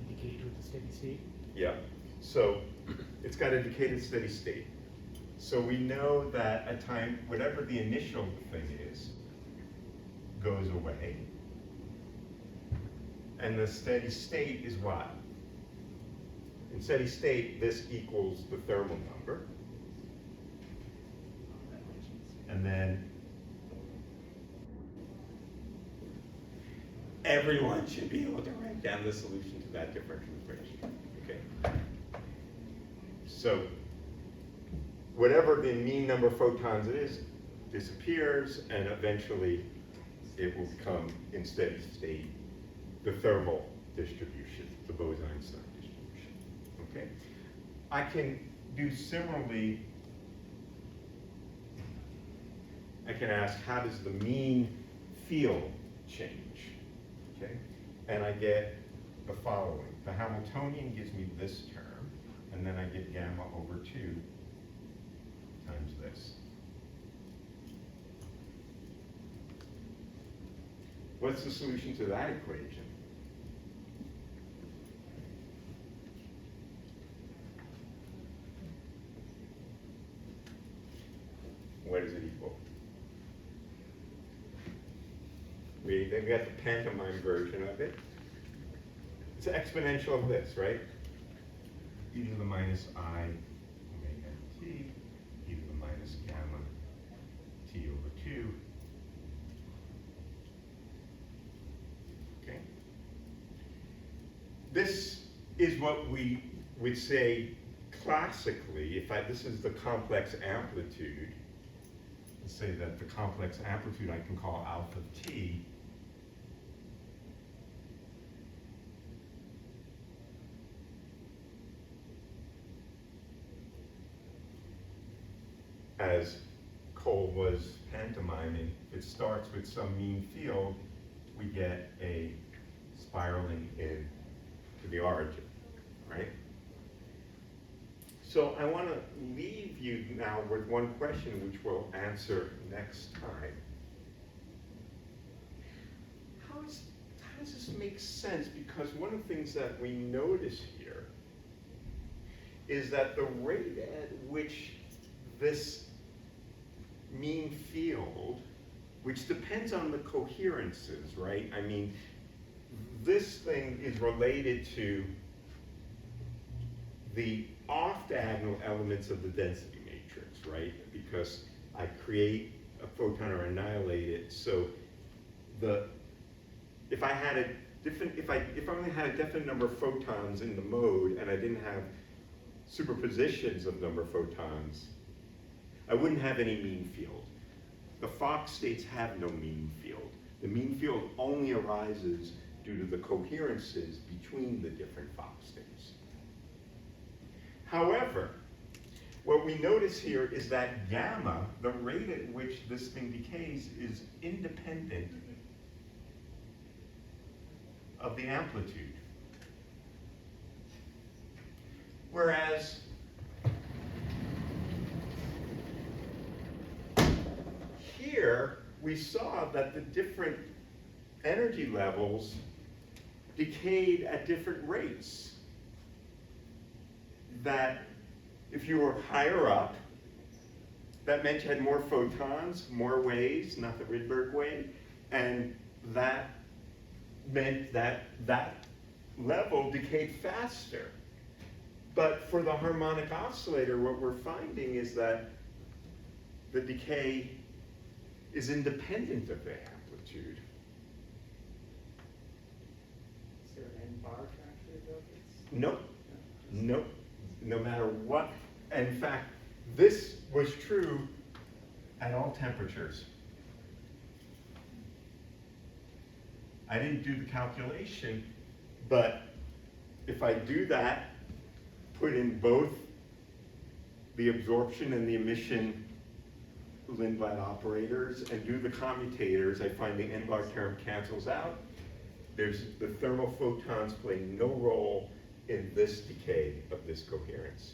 Decay to the steady state. Yeah. So it's got a decay to steady state. So we know that at time, whatever the initial thing is, goes away. And the steady state is what? In steady state, this equals the thermal number. And then everyone should be able to write down the solution to that differential equation. Okay. So whatever the mean number of photons it is disappears, and eventually it will become, in steady state, the thermal distribution, the Bose-Einstein distribution. Okay. I can do similarly. I can ask, how does the mean field change? Okay. And I get the following. The Hamiltonian gives me this term, and then I get gamma over 2 times this. What's the solution to that equation? What does it equal? We got the pantomime version of it. It's an exponential of this, right? E to the minus I omega t, e to the minus gamma t over 2. Okay. This is what we would say classically, this is the complex amplitude. Let's say that the complex amplitude I can call alpha t. As Cole was pantomiming, it starts with some mean field, we get a spiraling in to the origin, right? So I want to leave you now with one question, which we'll answer next time. How does this make sense? Because one of the things that we notice here is that the rate at which this mean field, which depends on the coherences, right? I mean, this thing is related to the off-diagonal elements of the density matrix, right? Because I create a photon or annihilate it. So if I had a different, if I only had a definite number of photons in the mode and I didn't have superpositions of number of photons, I wouldn't have any mean field. The Fock states have no mean field. The mean field only arises due to the coherences between the different Fock states. However, what we notice here is that gamma, the rate at which this thing decays, is independent of the amplitude. Whereas here, we saw that the different energy levels decayed at different rates. That if you were higher up, that meant you had more photons, more waves, not the Rydberg wave, and that meant that that level decayed faster. But for the harmonic oscillator, what we're finding is that the decay is independent of the amplitude. Is there an end bar to actually build this? Nope. Nope. No matter what. In fact, this was true at all temperatures. I didn't do the calculation, but if I do that, put in both the absorption and the emission Lindblad operators and do the commutators, I find the n-bar term cancels out. There's the thermal photons play no role in this decay of this coherence.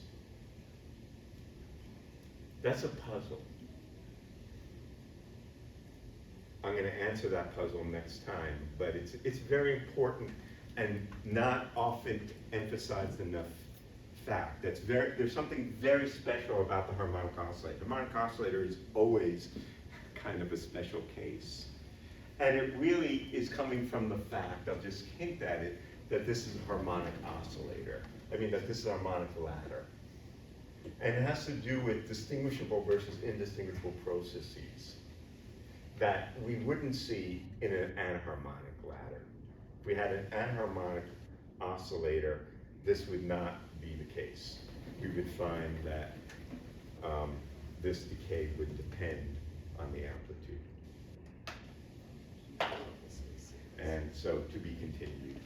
That's a puzzle. I'm going to answer that puzzle next time, but it's very important and not often emphasized enough fact. There's something very special about the harmonic oscillator. The harmonic oscillator is always kind of a special case. And it really is coming from the fact, I'll just hint at it, that this is a harmonic oscillator. I mean, that this is a harmonic ladder. And it has to do with distinguishable versus indistinguishable processes that we wouldn't see in an anharmonic ladder. If we had an anharmonic oscillator, this would not be the case. We would find that this decay would depend on the amplitude. And so to be continued.